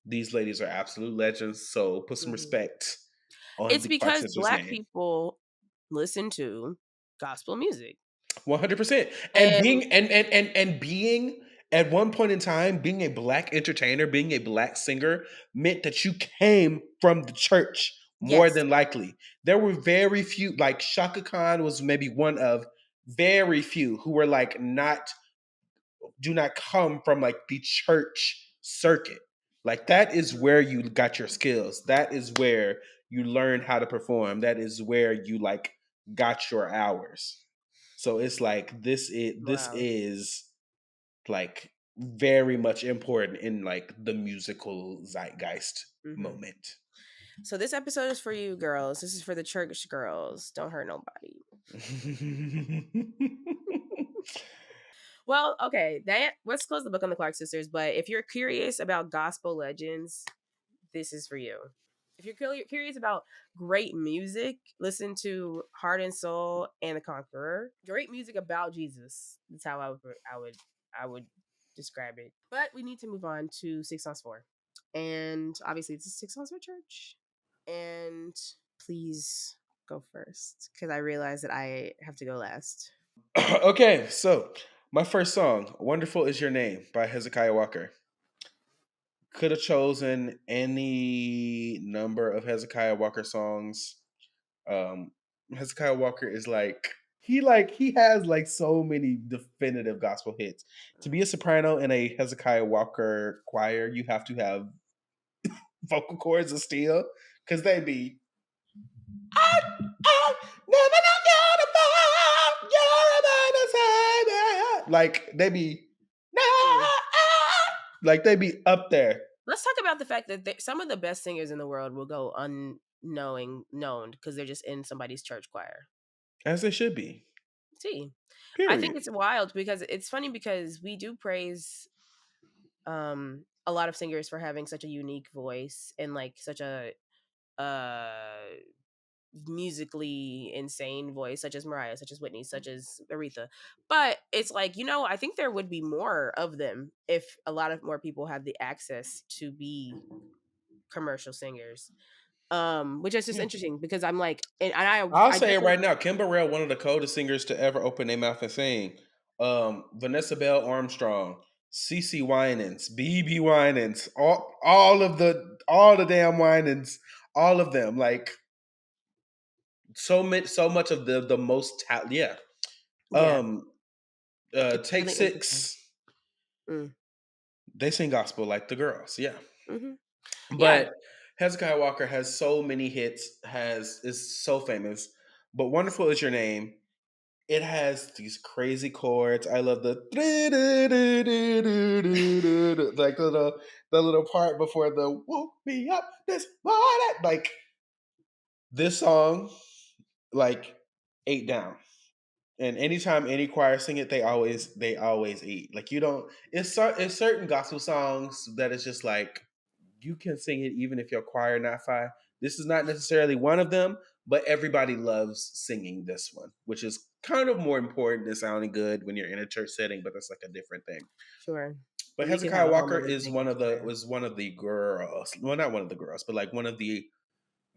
these ladies are absolute legends. So put some respect on it's because Black people listen to gospel music. 100%. And being at one point in time, being a Black entertainer, being a Black singer meant that you came from the church more than likely. There were very few, like Chaka Khan was maybe one of very few who were like do not come from like the church circuit. Like that is where you got your skills. That is where you learn how to perform. That is where you like got your hours. So it's like this is like very much important in like the musical zeitgeist moment. So this episode is for you girls. This is for the church girls. Don't hurt nobody. Well, okay, let's close the book on the Clark Sisters. But if you're curious about gospel legends, this is for you. If you're curious about great music, listen to Heart and Soul and The Conqueror. Great music about Jesus. That's how I would describe it. But we need to move on to 6 Songs 4. And obviously, this is 6 Songs for Church. And please go first, because I realize that I have to go last. Okay, so my first song, Wonderful Is Your Name by Hezekiah Walker. Could have chosen any number of Hezekiah Walker songs. Hezekiah Walker is like he has like so many definitive gospel hits. To be a soprano in a Hezekiah Walker choir, you have to have vocal cords of steel, because they be I never know you're a like they be like they be up there. Let's talk about the fact that some of the best singers in the world will go known because they're just in somebody's church choir. As they should be. See, I think Period. it's wild because it's funny because we do praise a lot of singers for having such a unique voice and like such a musically insane voice, such as Mariah, such as Whitney, such as Aretha. But it's like, I think there would be more of them if a lot of more people had the access to be commercial singers. Which is just interesting because I'm like, I'll say it right now. Kim Burrell, one of the coldest singers to ever open their mouth and sing. Vanessa Bell Armstrong, CeCe Winans, BB Winans, all the damn Winans, all of them. Like so much of the most talent. Yeah. Take really 6. They sing gospel like the girls. Yeah. Mm-hmm. But Hezekiah Walker has so many hits, is so famous. But Wonderful Is Your Name. It has these crazy chords. I love the like the little part before the woke me up this morning. Like this song, like 8 down. And anytime any choir sing it, they always eat. Like you don't. It's certain gospel songs that it's just like you can sing it even if your choir not fine. This is not necessarily one of them, but everybody loves singing this one, which is kind of more important than sounding good when you're in a church setting. But that's like a different thing. Sure. But Hezekiah Walker is one of the girls. Well, not one of the girls, but like one of the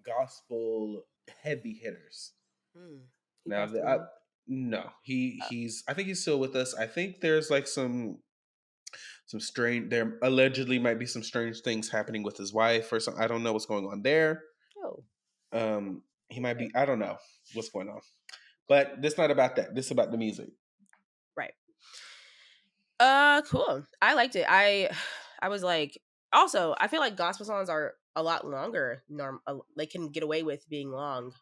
gospel heavy hitters. Now, no, he's. I think he's still with us. I think there's like some strange. There allegedly might be some strange things happening with his wife or something. I don't know what's going on there. He might be. I don't know what's going on, but this not about that. This is about the music. Right. Cool. I liked it. I was like, also, I feel like gospel songs are a lot longer. They can get away with being long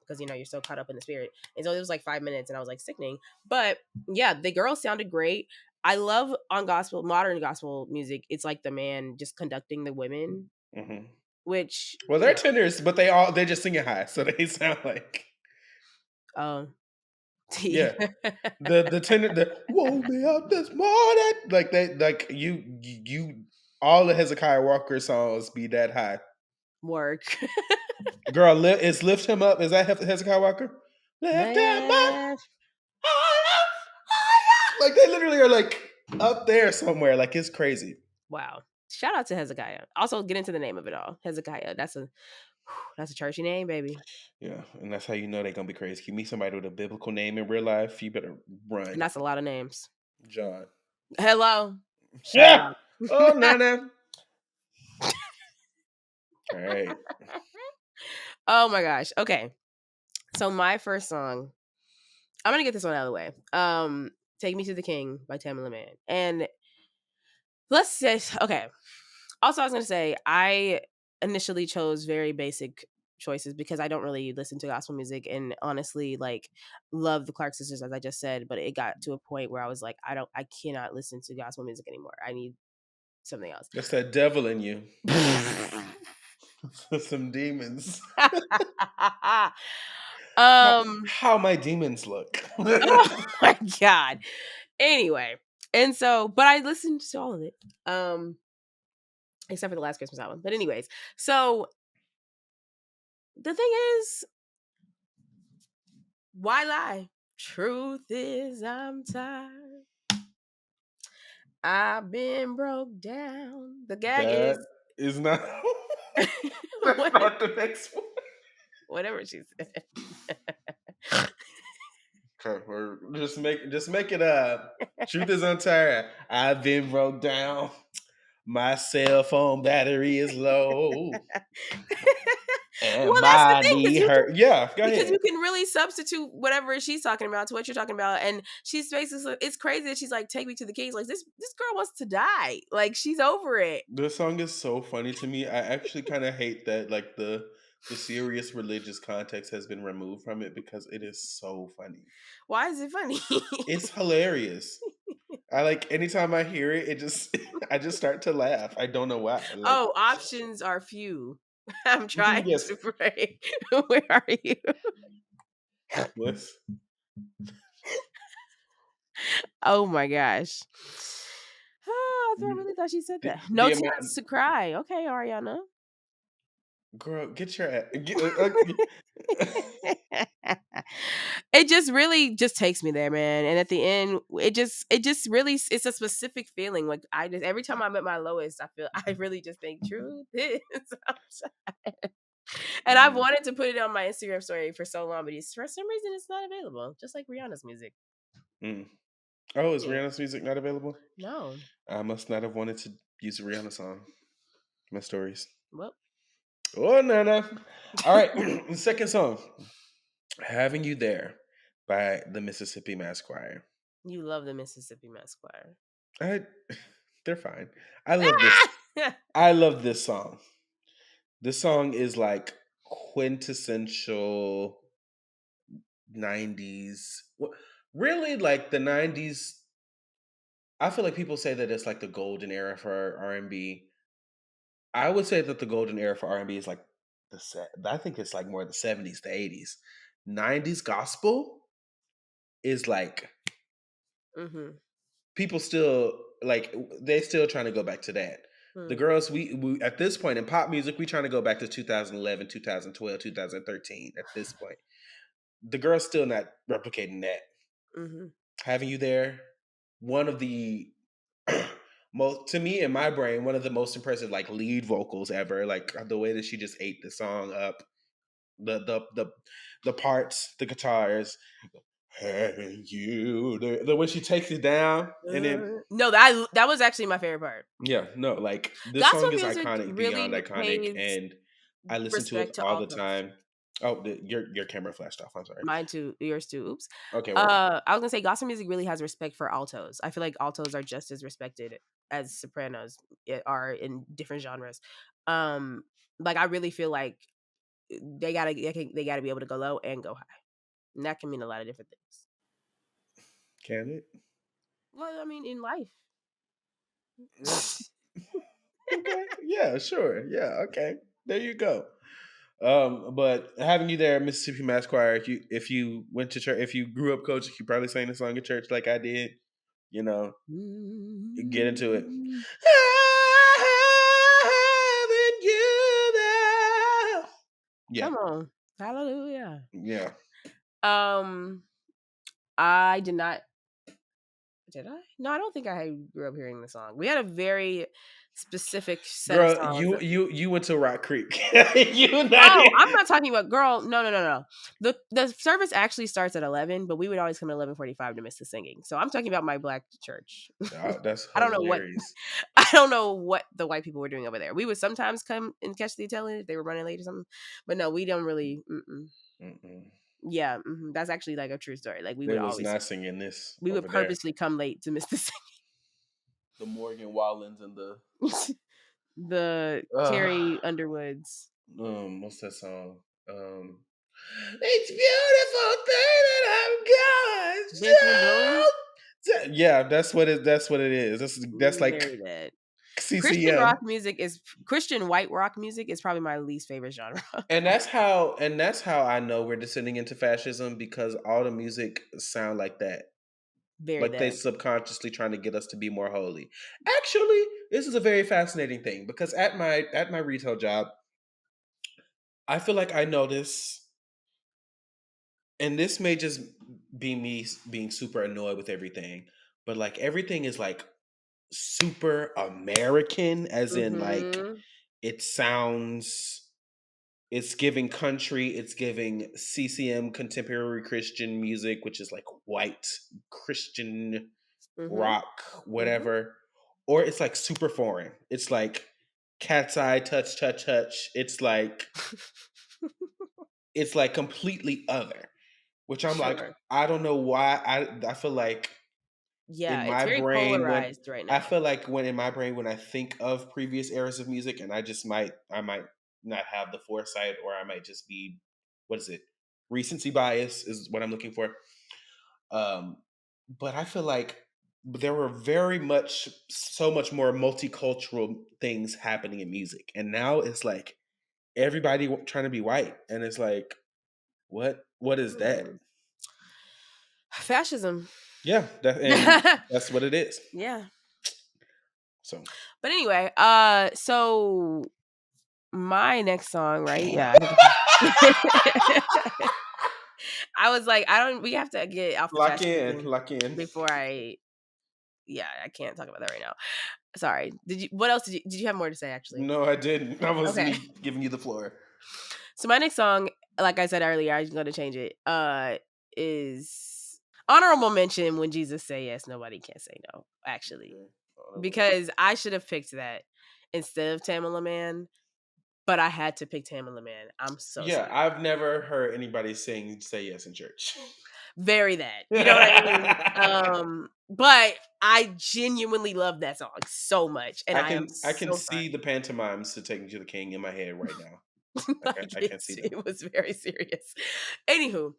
because you're so caught up in the spirit. And so it was like 5 minutes, and I was like sickening. But yeah, the girls sounded great. I love on modern gospel music. It's like the man just conducting the women, which they're tenors, but they just sing it high, so they sound like yeah. The tenor, woke me up this morning. Like you all the Hezekiah Walker songs be that high. Work. Girl, is Lift Him Up. Is that Hezekiah Walker? Lift him up. Like they literally are like up there somewhere. Like it's crazy. Wow. Shout out to Hezekiah. Also, get into the name of it all. Hezekiah. That's a churchy name, baby. Yeah, and that's how you know they're gonna be crazy. You meet somebody with a biblical name in real life, you better run. And that's a lot of names. John. Hello. Yeah. Oh, no. All right. Oh my gosh. Okay. So my first song, I'm gonna get this one out of the way. Take Me to the King by Tamela Mann. And let's say, okay. Also, I was gonna say, I initially chose very basic choices because I don't really listen to gospel music, and honestly, like, love the Clark sisters, as I just said, but it got to a point where I was like, I cannot listen to gospel music anymore. I need something else. That's that devil in you. Some demons. How my demons look. Oh my God. Anyway, and so, but I listened to all of it. Except for the last Christmas album. But anyways, so the thing is, why lie? Truth is, I'm tired. I've been broke down. The gag is not. That's not the next one. Whatever she said. Okay, just make it up. Truth is, I'm tired. I've been broke down. My cell phone battery is low. And well, that's the thing. Yeah, go ahead. Because you can really substitute whatever she's talking about to what you're talking about. And she's basically, it's crazy that she's like, take me to the Kings. Like, this girl wants to die. Like, she's over it. This song is so funny to me. I actually kind of hate that, like, the the serious religious context has been removed from it because it is so funny. Why is it funny? It's hilarious. I like anytime I hear it, it just I just start to laugh. I don't know why. Like, Oh, options are few. I'm trying yes. to pray. Where are you? What's Oh my gosh. I really thought she said that. No the tears amount? to cry. Okay, Ariana. Girl, get your It just really just takes me there, man. And at the end, it just really it's a specific feeling. Like I just every time I'm at my lowest, I really just think truth is outside. And I've Mm, wanted to put it on my Instagram story for so long, but for some reason it's not available. Just like Rihanna's music. mm. Oh, is Yeah. Rihanna's music not available? No. I must not have wanted to use a Rihanna song. My stories. Well. Oh, Nana. All right. The second song, Having You There by the Mississippi Mass Choir. You love the Mississippi Mass Choir. I, they're fine. I love this. I love this song. This song is like quintessential 90s. Really, like the 90s. I feel like people say that it's like the golden era for R&B. I would say that the golden era for R&B is like I think it's like more the 70s, the 80s. 90s gospel is like Mm-hmm. people still like they still trying to go back to that. The Hmm. girls we at this point in pop music, we trying to go back to 2011, 2012, 2013 at this point. The girls still not replicating that. Mm-hmm. Having You There, one of the most, to me in my brain, one of the most impressive like lead vocals ever. Like the way that she just ate the song up, the parts, the guitars, having you, the when she takes it down, and then No, that was actually my favorite part. yeah, no, like this Gospel song is music iconic beyond really iconic, pays and I listen to it respect to all the altos. time. Oh, your camera flashed off. I'm sorry. Mine too, yours too. Oops. Okay, well, I was gonna say gospel music really has respect for altos. I feel like altos are just as respected as sopranos are in different genres. Um, like I really feel like they gotta be able to go low and go high, and that can mean a lot of different things. can it? Well, I mean, in life. Okay, yeah, sure, yeah, okay. There you go. But having you there, Mississippi Mass Choir, if you went to church, if you grew up coach, you probably sang the song at church like I did. You know, get into it. Having you there. Yeah, Come on, hallelujah. yeah. Um, I did not. Did I? No, I don't think I grew up hearing the song. We had a very specific set of Girl, songs. you went to Rock Creek. You not. Oh, I'm not talking about girl. No, no, no, no. The service actually starts at 11, but we would always come at 11:45 to miss the singing. So I'm talking about my black church. Oh, that's I don't know what hilarious. I don't know what the white people were doing over there. We would sometimes come and catch the Italian if they were running late or something, but no, we don't really. Mm-mm. Yeah, that's actually like a true story. Like They was not singing this we would over there. purposely come late to miss the The Morgan Wallens and the singing. The Carrie Underwoods. what's that song? It's beautiful thing Benjamin Bloom. that I'm going. Yeah, that's what it. That's what it is. That's like Very bad. CCM. Christian white rock music is probably my least favorite genre. And that's how I know we're descending into fascism because all the music sound like that. Very Like they bad. subconsciously trying to get us to be more holy. Actually, this is a very fascinating thing because at my retail job, I feel like I notice, and this may just be me being super annoyed with everything, but like everything is like super American, as in like Mm-hmm. it sounds. It's giving country, it's giving CCM, contemporary Christian music, which is like white Christian Mm-hmm. rock, Mm-hmm. whatever. Or it's like super foreign. It's like cat's eye, touch, touch, touch. It's like completely other. Which I'm like, Sure. I don't know why. I feel like Yeah, in it's my very brain when polarized right I now. feel like when in my brain when I think of previous eras of music, and I might not have the foresight, or I might just be, what is it? Recency bias is what I'm looking for. But I feel like there were so much more multicultural things happening in music, and now it's like everybody trying to be white, and it's like, what is that? Fascism. Yeah, that's what it is. Yeah. So, but anyway, so my next song, right? Yeah. I was like, we have to get off the lock in before I can't talk about that right now. Sorry. What else did you have more to say, actually? No, I didn't. I was giving you the floor. So my next song, like I said earlier, I was going to change it, is honorable mention When Jesus Say Yes, Nobody Can Say No, actually. Because I should have picked that instead of Tamala Man, but I had to pick Tamala Man. I'm so yeah. sorry. I've never heard anybody Say Yes in church. Very that. You know what I mean? But I genuinely love that song so much, and I can see the pantomimes to Take Me to the King in my head right now. I can see that. It was very serious. Anywho,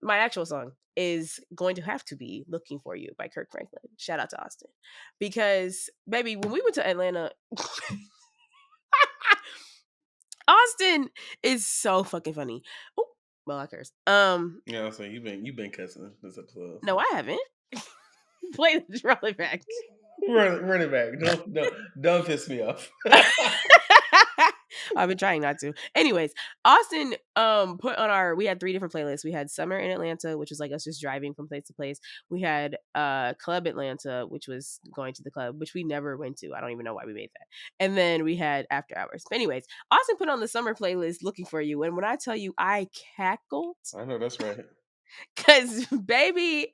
my actual song is going to have to be Looking For You by Kirk Franklin. Shout out to Austin. Because, baby, when we went to Atlanta, Austin is so fucking funny. Oh, well, I curse. Yeah, I'm saying you've been cussing this episode. No, I haven't. Play the roll it back. Run it back. Don't piss me off. I've been trying not to. Anyways, Austin put on we had 3 different playlists. We had Summer in Atlanta, which was like us just driving from place to place. We had Club Atlanta, which was going to the club, which we never went to. I don't even know why we made that. And then we had After Hours. But anyways, Austin put on the summer playlist Looking For You. And when I tell you I cackled. I know that's right. Cause baby,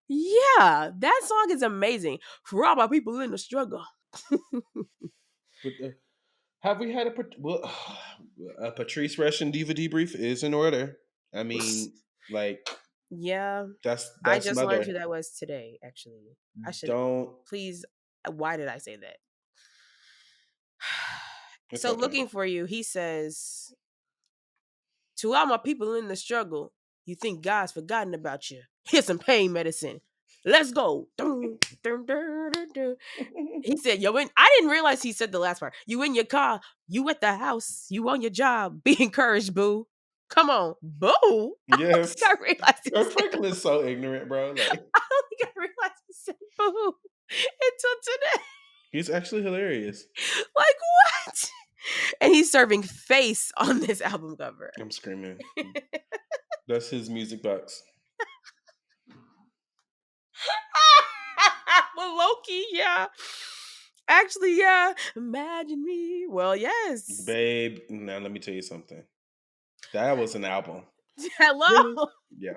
yeah, that song is amazing. For all my people in the struggle. But, have we had a Patrice Rushen DVD brief is in order. I mean, like, yeah, that's I just learned who that was today. Actually, I should please. Why did I say that? So, okay. Looking For You, he says, to all my people in the struggle, you think God's forgotten about you. Here's some pain medicine. Let's go. He said, yo, I didn't realize he said the last part. You in your car, you at the house, you on your job. Be encouraged, boo. Come on, boo. Yes. I realized Franklin is so ignorant, bro. Like, I don't think I realized he said boo until today. He's actually hilarious. Like, what? And he's serving face on this album cover. I'm screaming. That's his music box. Well, Loki, yeah. Actually, yeah. Imagine me. Well, yes. Babe, now let me tell you something. That was an album. Hello? Yeah.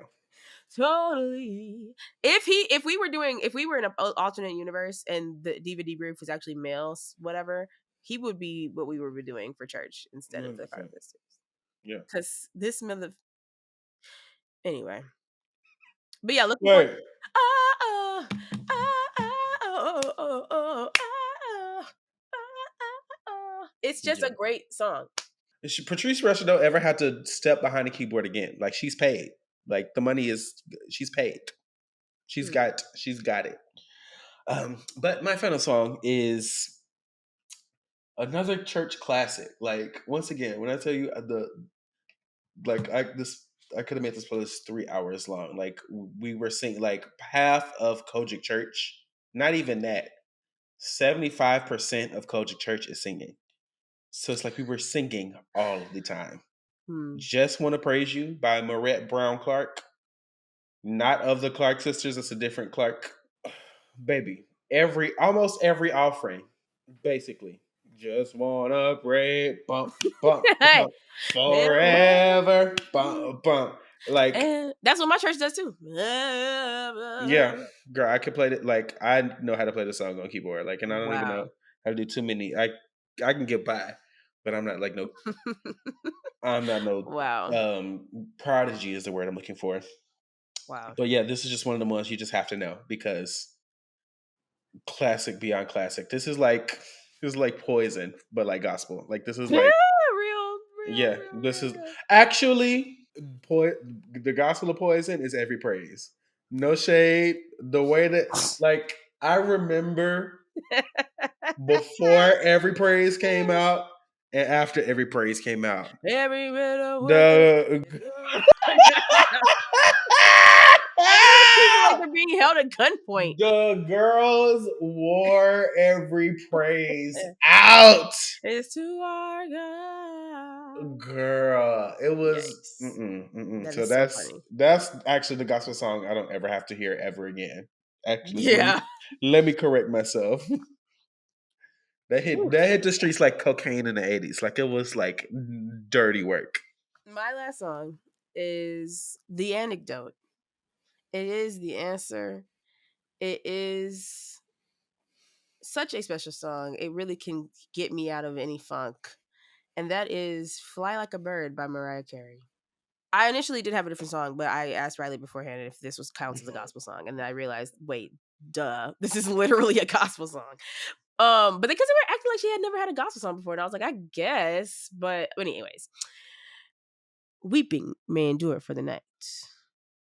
Totally. If we were in an alternate universe and the DVD brief was actually males, whatever, he would be what we were doing for church instead of the Carter sisters. Yeah. Because this anyway. But yeah, look. Right. It's just a great song. Patrice Rushen don't ever have to step behind a keyboard again. Like, she's paid. Like, the money she's paid. She's got it. But my final song is another church classic. Like, once again, when I tell you I could have made this playlist 3 hours long. Like, we were singing like half of Kojic Church. Not even that. 75% of Kojic Church is singing. So it's like we were singing all the time. Just Want to Praise You by Marette Brown Clark. Not of the Clark sisters. It's a different Clark. Baby, almost every offering, basically. Just wanna pray, bump, bump, bump, forever, bump, bump. Like, that's what my church does too. Yeah, girl, I could play it. Like, I know how to play the song on keyboard. Like, and I don't even know how to do too many. I can get by, but I'm not like no. I'm not no. Wow. Prodigy is the word I'm looking for. Wow. But yeah, this is just one of the ones you just have to know because classic beyond classic. This is like Poison, but like gospel. Like, this is like Yeah, this is actually the gospel of Poison is every praise. No shade. The way that like I remember before every praise came out and after every praise came out. Every little word that The everyone treats it like they're being held at gunpoint. the girls wore every praise out. It's to our God. Girl, it was Yikes. That so is so funny. that's actually the gospel song I don't ever have to hear ever again. Actually, Yeah. let me correct myself. Whew. That hit the streets like cocaine in the 80s. Like it was like dirty work. My last song is The Anecdote. It is the answer. It is such a special song. It really can get me out of any funk. And that is Fly Like a Bird by Mariah Carey. I initially did have a different song, but I asked Riley beforehand if this was counts as a gospel song, and then I realized, wait, duh, this is literally a gospel song. But because they were acting like she had never had a gospel song before, and I was like, I guess, but anyways, weeping may endure for the night,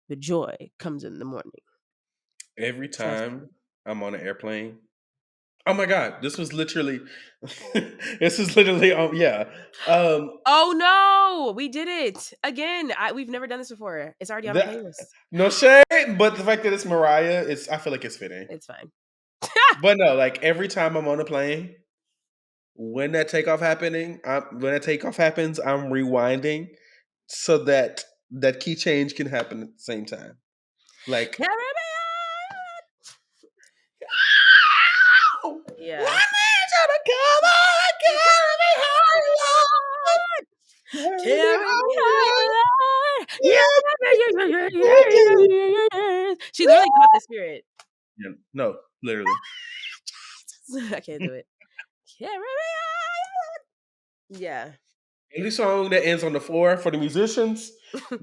but joy comes in the morning. Every Trust time me. I'm on an airplane, oh my god, this was literally this is literally yeah. Oh no, we did it again. We've never done this before. It's already on the That playlist. no shade, but the fact that it's Mariah, I feel like it's fitting. It's fine. But no, like every time I'm on a plane, when when that takeoff happens, I'm rewinding so that that key change can happen at the same time. Like, Carry me I on. need Yeah. you to come on, carry me Carry me higher, higher. Yeah, yeah, yeah, yeah, yeah, yeah, yeah. She literally caught the spirit. yeah, no, literally. I can't do it. Carry me higher. Yeah. Any song that ends on the floor for the musicians,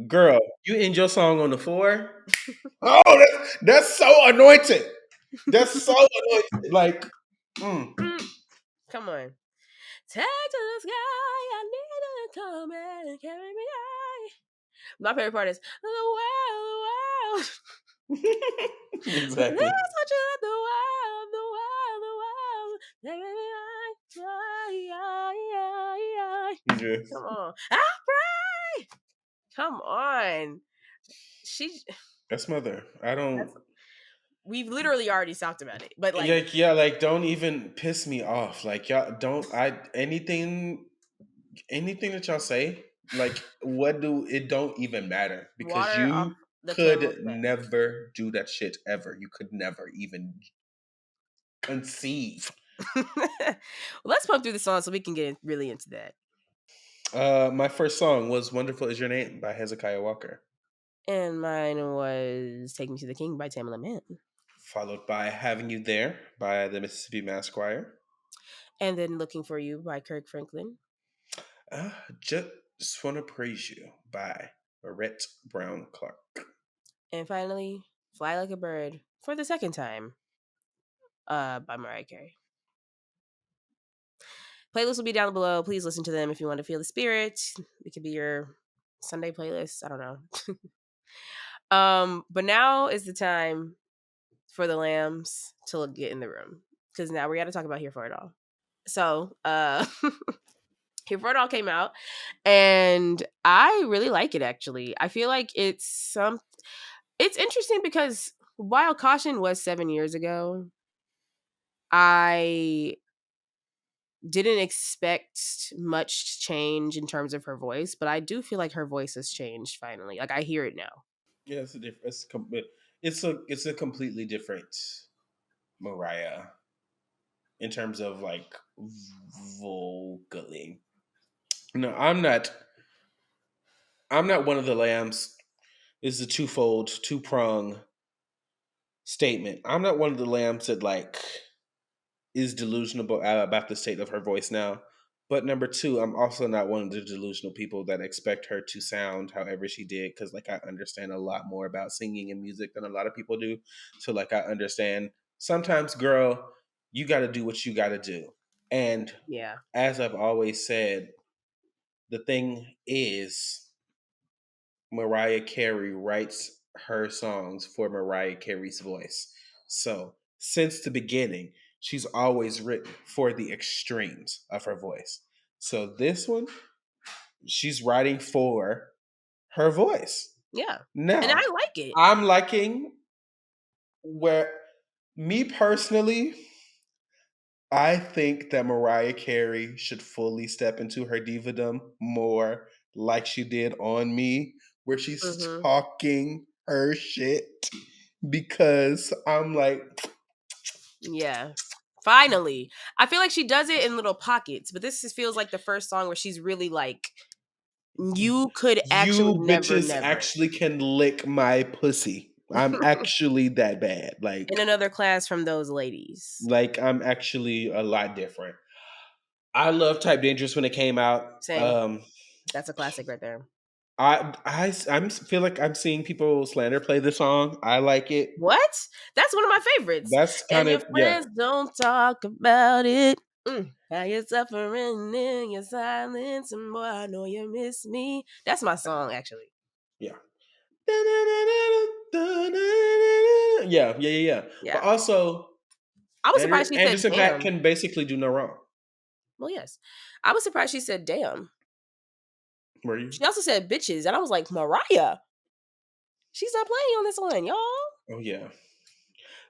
girl, you end your song on the floor. Oh, that's so anointed. That's so anointed. Like, mm. Come on. Take to the sky. I need you to come and carry me high. My favorite part is the world, the world. Exactly. Let's watch it, the world, the world, the world. Carry me high. Yes. Come on. I pray. Come on. She That's mother. I don't. that's we've literally already talked about it. But like Yeah, like don't even piss me off. Like y'all don't. Anything that y'all say. Like what do it don't even matter because water off you the camel's could back. never do that shit ever. You could never even conceive. Well, let's pump through the song so we can get really into that. My first song was "Wonderful Is Your Name" by Hezekiah Walker, And mine was Take Me to the King by Tamala Mann. followed by "Having You There" by the Mississippi Mass Choir. And then Looking for You by Kirk Franklin. Just Wanna Praise You by Barrett Brown Clark. And finally, Fly Like a Bird for the second time by Mariah Carey. Playlists will be down below. Please listen to them if you want to feel the spirit. It could be your Sunday playlist. I don't know. But now is the time for the lambs to get in the room. Because now we gotta talk about Here For It All. So Here For It All came out, and I really like it actually. I feel like it's interesting because while Caution was 7 years ago, I didn't expect much change in terms of her voice, but I do feel like her voice has changed finally. Like I hear it now. Yeah, it's a completely different Mariah in terms of like vocally. No, I'm not one of the lambs. Is a twofold, two prong statement. I'm not one of the lambs that like is delusional about the state of her voice now. But number two, I'm also not one of the delusional people that expect her to sound however she did, because like I understand a lot more about singing and music than a lot of people do. So like I understand sometimes, girl, you got to do what you got to do. And Yeah. as I've always said, The thing is, Mariah Carey writes her songs for Mariah Carey's voice. So, since the beginning, she's always written for the extremes of her voice. So, this one, she's writing for her voice. Yeah. And Now, I like it. I'm liking where, me personally, I think that Mariah Carey should fully step into her divadom more like she did on Me, where she's talking her shit. Because I'm like, yeah. Finally. I feel like she does it in little pockets, but this just feels like the first song where she's really like, you could actually you never, bitches never. actually can lick my pussy. I'm actually that bad. Like, in another class from those ladies. I'm actually a lot different. I love Type Dangerous when it came out. Same. That's a classic right there. I feel like I'm seeing people slander play the song. I like it. What? That's one of my favorites. That's kind And your of, yeah. friends don't talk about it. How you're suffering in your silence, and boy, I know you miss me. That's my song, actually. Yeah. Yeah. But also, I was surprised she said Anderson damn. .Paak can basically do no wrong. Well, yes. I was surprised she said damn. Were you? She also said bitches, and I was like, Mariah. She's not playing on this one, y'all. Oh yeah.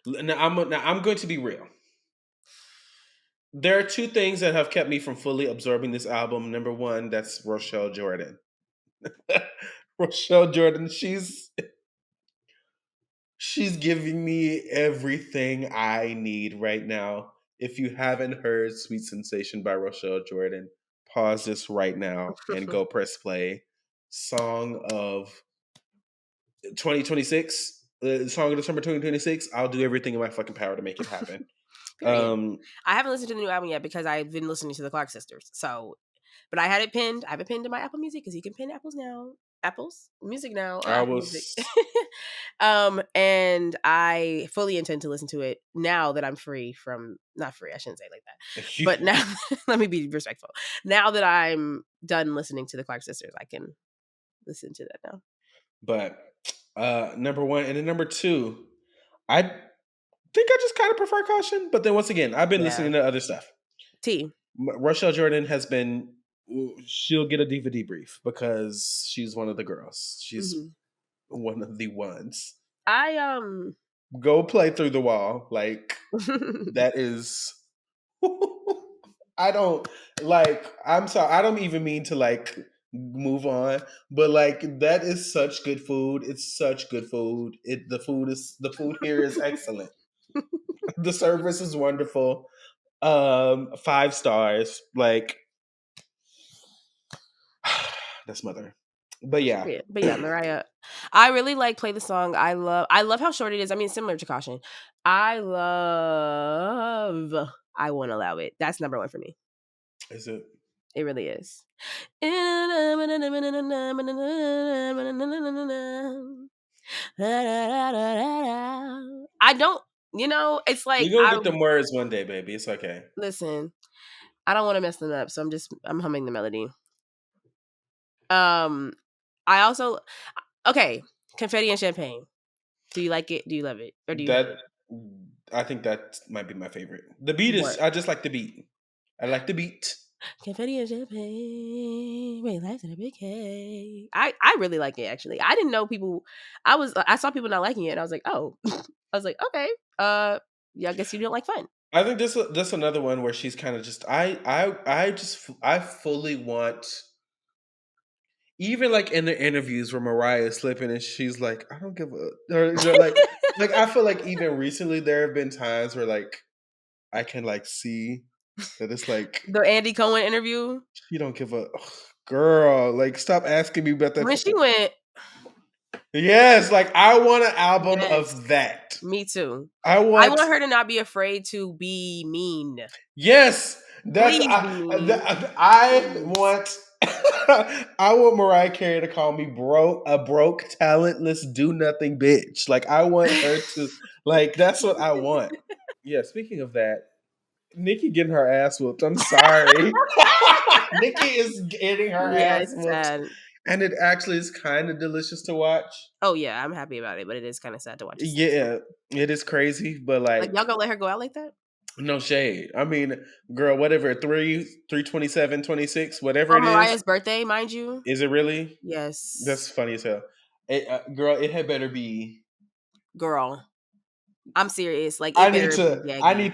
Now I'm going to be real. There are two things that have kept me from fully absorbing this album. Number one, that's Rochelle Jordan. Rochelle Jordan, she's giving me everything I need right now. If you haven't heard Sweet Sensation by Rochelle Jordan, pause this right now and go press play. Song of 2026, song of December 2026. I'll do everything in my fucking power to make it happen. I haven't listened to the new album yet because I've been listening to the Clark Sisters. So, but I had it pinned. I have it pinned to my Apple Music because you can pin Apple's Music now on Apple Music. And I fully intend to listen to it now that I'm free from, not free, I shouldn't say it like that. But now, let me be respectful. Now that I'm done listening to the Clark Sisters, I can listen to that now. But number one, and then number two, I think I just kind of prefer Caution. But then once again, I've been listening to other stuff. Rochelle Jordan has been, she'll get a diva debrief because she's one of the girls. She's one of the ones. Go play Through the Wall. Like, that is I don't, like, I'm sorry, I don't even mean to like move on, but like, that is such good food. It's such good food. The food here is excellent. The service is wonderful. 5 stars. Like, that's mother. But yeah. Mariah. I really like Play the Song. I love how short it is. I mean, similar to Caution. I love I Won't Allow It. That's number one for me. Is it? It really is. I don't, it's like, you're gonna get them words one day, baby. It's okay. Listen, I don't want to mess them up, so I'm humming the melody. I also, okay, Confetti and Champagne. Do you like it? Do you love it? Or do you hate it? I think that might be my favorite. The beat is, I just like the beat. I like the beat. Confetti and Champagne, relax in a big cake. I really like it, actually. I didn't know people, I saw people not liking it, and I was like, oh. I was like, okay, yeah, I guess you don't like Fun. I think this another one where she's kind of just, I fully want, even like in the interviews where Mariah is slipping and she's like, I don't give a, or like I feel like even recently there have been times where like I can like see that it's like the Andy Cohen interview. She don't give a girl. Like, stop asking me about that. When she went, yes, like I want an album of that. Me too. I want her to not be afraid to be mean. Yes, that's I want. I want Mariah Carey to call me a broke, talentless, do nothing bitch. Like, I want her to, like, that's what I want. Yeah, speaking of that, Nicki getting her ass whooped. I'm sorry. Nicki is getting her ass whooped. Sad. And it actually is kind of delicious to watch. Oh yeah, I'm happy about it, but it is kind of sad to watch. Yeah, it is crazy, but like y'all gonna let her go out like that? No shade. I mean, girl, whatever, 3/27, 26, whatever it is. Mariah's birthday, mind you. Is it really? Yes. That's funny as hell. Girl, it had better be. Girl, I'm serious. Like, I need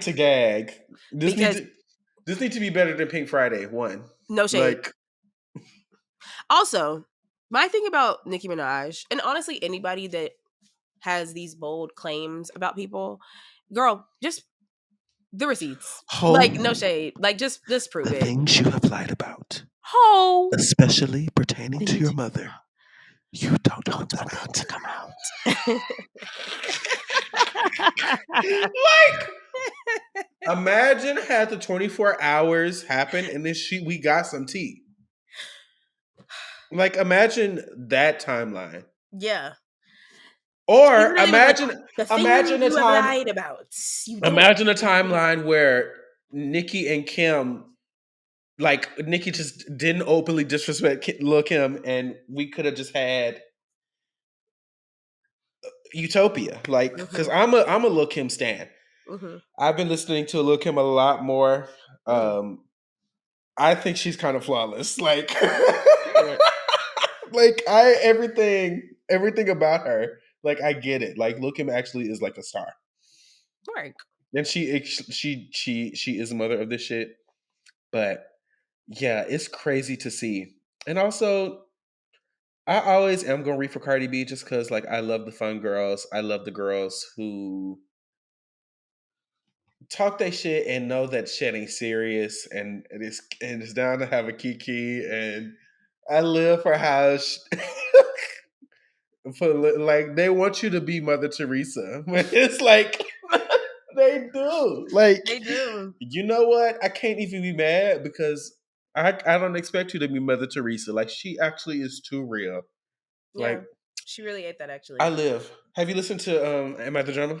to gag. This needs to be better than Pink Friday. One. No shade. Like, also, my thing about Nicki Minaj, and honestly anybody that has these bold claims about people, girl, just the receipts. Like, no shade. Like, just prove it. The things you have lied about. Especially pertaining to your mother. You don't want that to come out. Like, imagine had the 24 hours happen and then we got some tea. Like, imagine that timeline. Yeah. Or really imagine a time about. Imagine a timeline where Nicki and Kim, like Nicki just didn't openly disrespect Lil' Kim, and we could have just had Utopia. Like, because I'm a Lil' Kim stan. Mm-hmm. I've been listening to Lil' Kim a lot more. I think she's kind of flawless. Like, like everything about her. Like, I get it. Like, Lil' Kim actually is like a star. Right. And she is the mother of this shit. But yeah, it's crazy to see. And also, I always am gonna read for Cardi B just because, like, I love the fun girls. I love the girls who talk their shit and know that shit ain't serious, and it's down to have a kiki. And I live for how like, they want you to be Mother Teresa. It's like they do. Like, they do. You know what? I can't even be mad because I don't expect you to be Mother Teresa. Like, she actually is too real. Yeah, like, she really ate that. Actually, I live. Have you listened to Am I the Drama?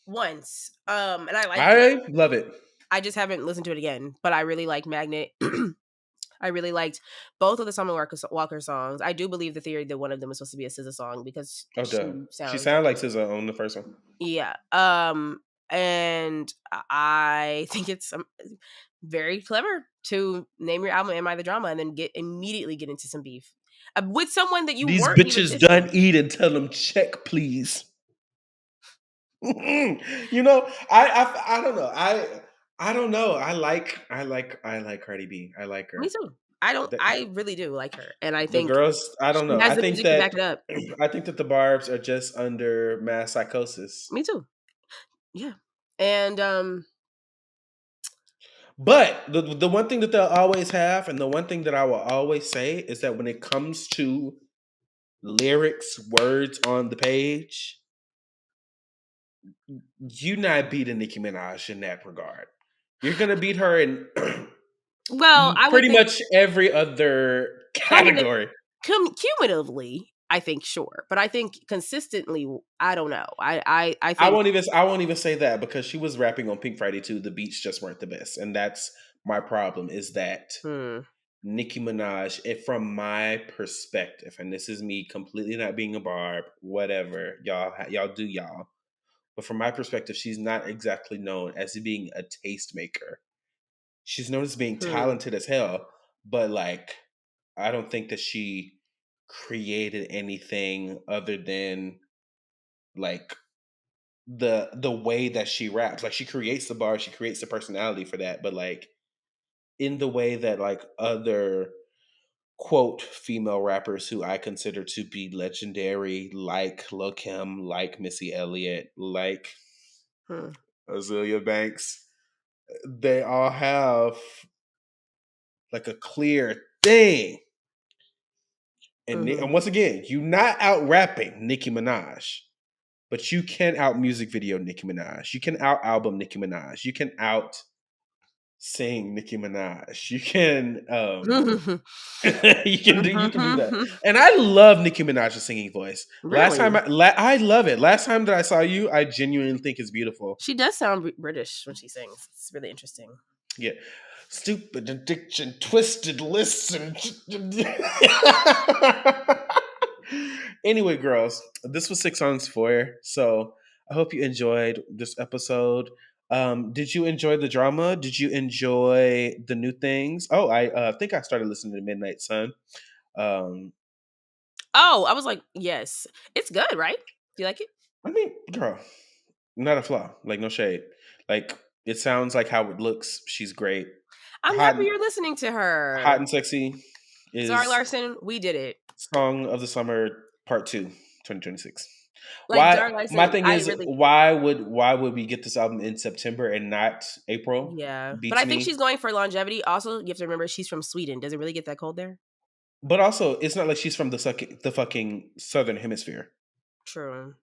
Once. And I like it. I love it. I just haven't listened to it again, but I really like Magnet. I really liked both of the Summer Walker songs. I do believe the theory that one of them was supposed to be a SZA song because she sounded like SZA on the first one. Yeah. And I think it's very clever to name your album "Am I the Drama" and then immediately get into some beef with someone that you these weren't bitches even done eat and tell them check, please. You know, I don't know. I don't know. I like Cardi B. I like her. Me too. I really do like her, and I think the girls. I don't know. I think that back it up. I think that the Barbs are just under mass psychosis. Me too. Yeah, and but the one thing that they'll always have, and the one thing that I will always say is that when it comes to lyrics, words on the page, you're not beating Nicki Minaj in that regard. You're gonna beat her in well, I pretty much every other category. Cumulatively, I think sure, but I think consistently, I don't know. I think I won't even say that because she was rapping on Pink Friday too. The beats just weren't the best, and that's my problem. Is that Nicki Minaj, from my perspective, and this is me completely not being a barb, whatever y'all do y'all. But from my perspective, she's not exactly known as being a tastemaker. She's known as being talented as hell, but like, I don't think that she created anything other than like the way that she raps. Like, she creates the bar, she creates the personality for that, but like in the way that like other quote female rappers who I consider to be legendary, like Lil' Kim, like Missy Elliott, like Azealia Banks, they all have like a clear thing. And once again, you're not out rapping Nicki Minaj, but you can out music video Nicki Minaj. You can out album Nicki Minaj. You can out sing Nicki Minaj. You can you can do that. And I love Nicki Minaj's singing voice. Last Really? time I love it. Last time that I saw you, I genuinely think it's beautiful. She does sound British when she sings. It's really interesting. Yeah. Stupid addiction, twisted listen. Anyway, girls, this was 6 Songs 4. So I hope you enjoyed this episode. Did you enjoy the drama? Did you enjoy the new things? Oh, I think I started listening to Midnight Sun. Oh, I was like, yes. It's good, right? Do you like it? I mean, girl, not a flaw. Like, no shade. Like, it sounds like how it looks. She's great. I'm happy you're listening to her. Hot and Sexy is Zara Larsson. We did it. Song of the Summer Part 2, 2026. Like, why? Larson, my thing is, why would we get this album in September and not April? Yeah, but I think she's going for longevity. Also, you have to remember she's from Sweden. Does it really get that cold there? But also, it's not like she's from the fucking Southern Hemisphere. True.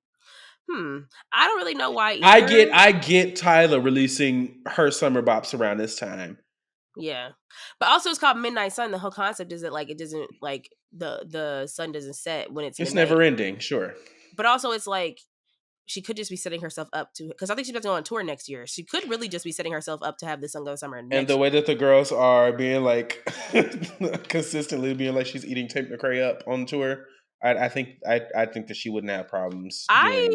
I don't really know why either. I get Tyler releasing her summer bops around this time. Yeah, but also it's called Midnight Sun. The whole concept is that like it doesn't like the sun doesn't set when it's midnight. Never ending. Sure. But also it's like she could just be setting herself up to, because I think she's about to go on tour next year. She could really just be setting herself up to have this Song of the Summer next and the way that the girls are being like consistently being like she's eating Tate McRae up on tour. I think that she wouldn't have problems. I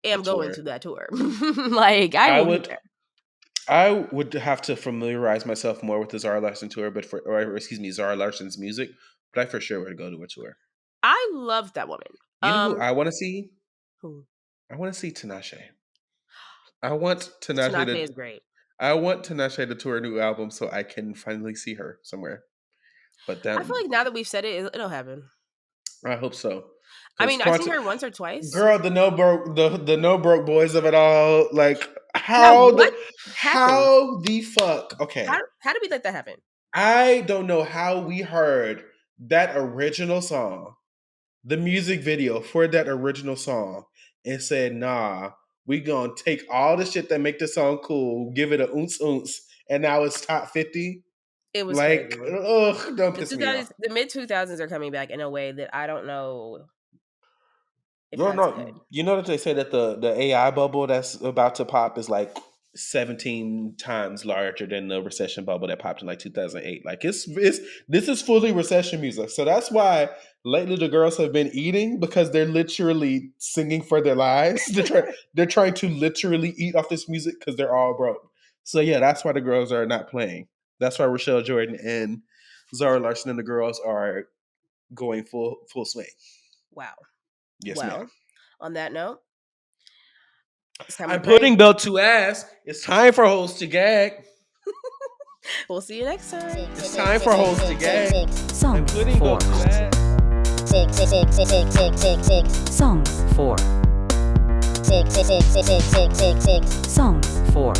am going to that tour. Like I would have to familiarize myself more with the Zara Larsson tour, Zara Larson's music. But I for sure would go to a tour. I love that woman. You know who I want to see? Who? I want to see Tinashe. I want Tinashe. Tinashe is great. I want Tinashe to tour a new album so I can finally see her somewhere. But then I feel like now that we've said it, it'll happen. I hope so. I mean, I've seen her once or twice. Girl, the no broke boys of it all. Like how the fuck? Okay, how did we let that happen? I don't know how we heard that original song, the music video for that original song, and said, "Nah, we gonna take all the shit that make the song cool, give it a ounce, and now it's top 50." It was like, crazy. Ugh, don't piss me off. The mid 2000s are coming back in a way that I don't know. No, you know that they say that the AI bubble that's about to pop is like 17 times larger than the recession bubble that popped in like 2008. Like this is fully recession music. So that's why lately the girls have been eating, because they're literally singing for their lives. They're trying to literally eat off this music because they're all broke. So yeah, that's why the girls are not playing. That's why Rochelle Jordan and Zara Larsson and the girls are going full swing. Wow. Yes, ma'am. On that note, I'm putting belt to ass. It's time for hoes to gag. We'll see you next time. It's time for hoes to gag. Song 4. Song 4. Song 4.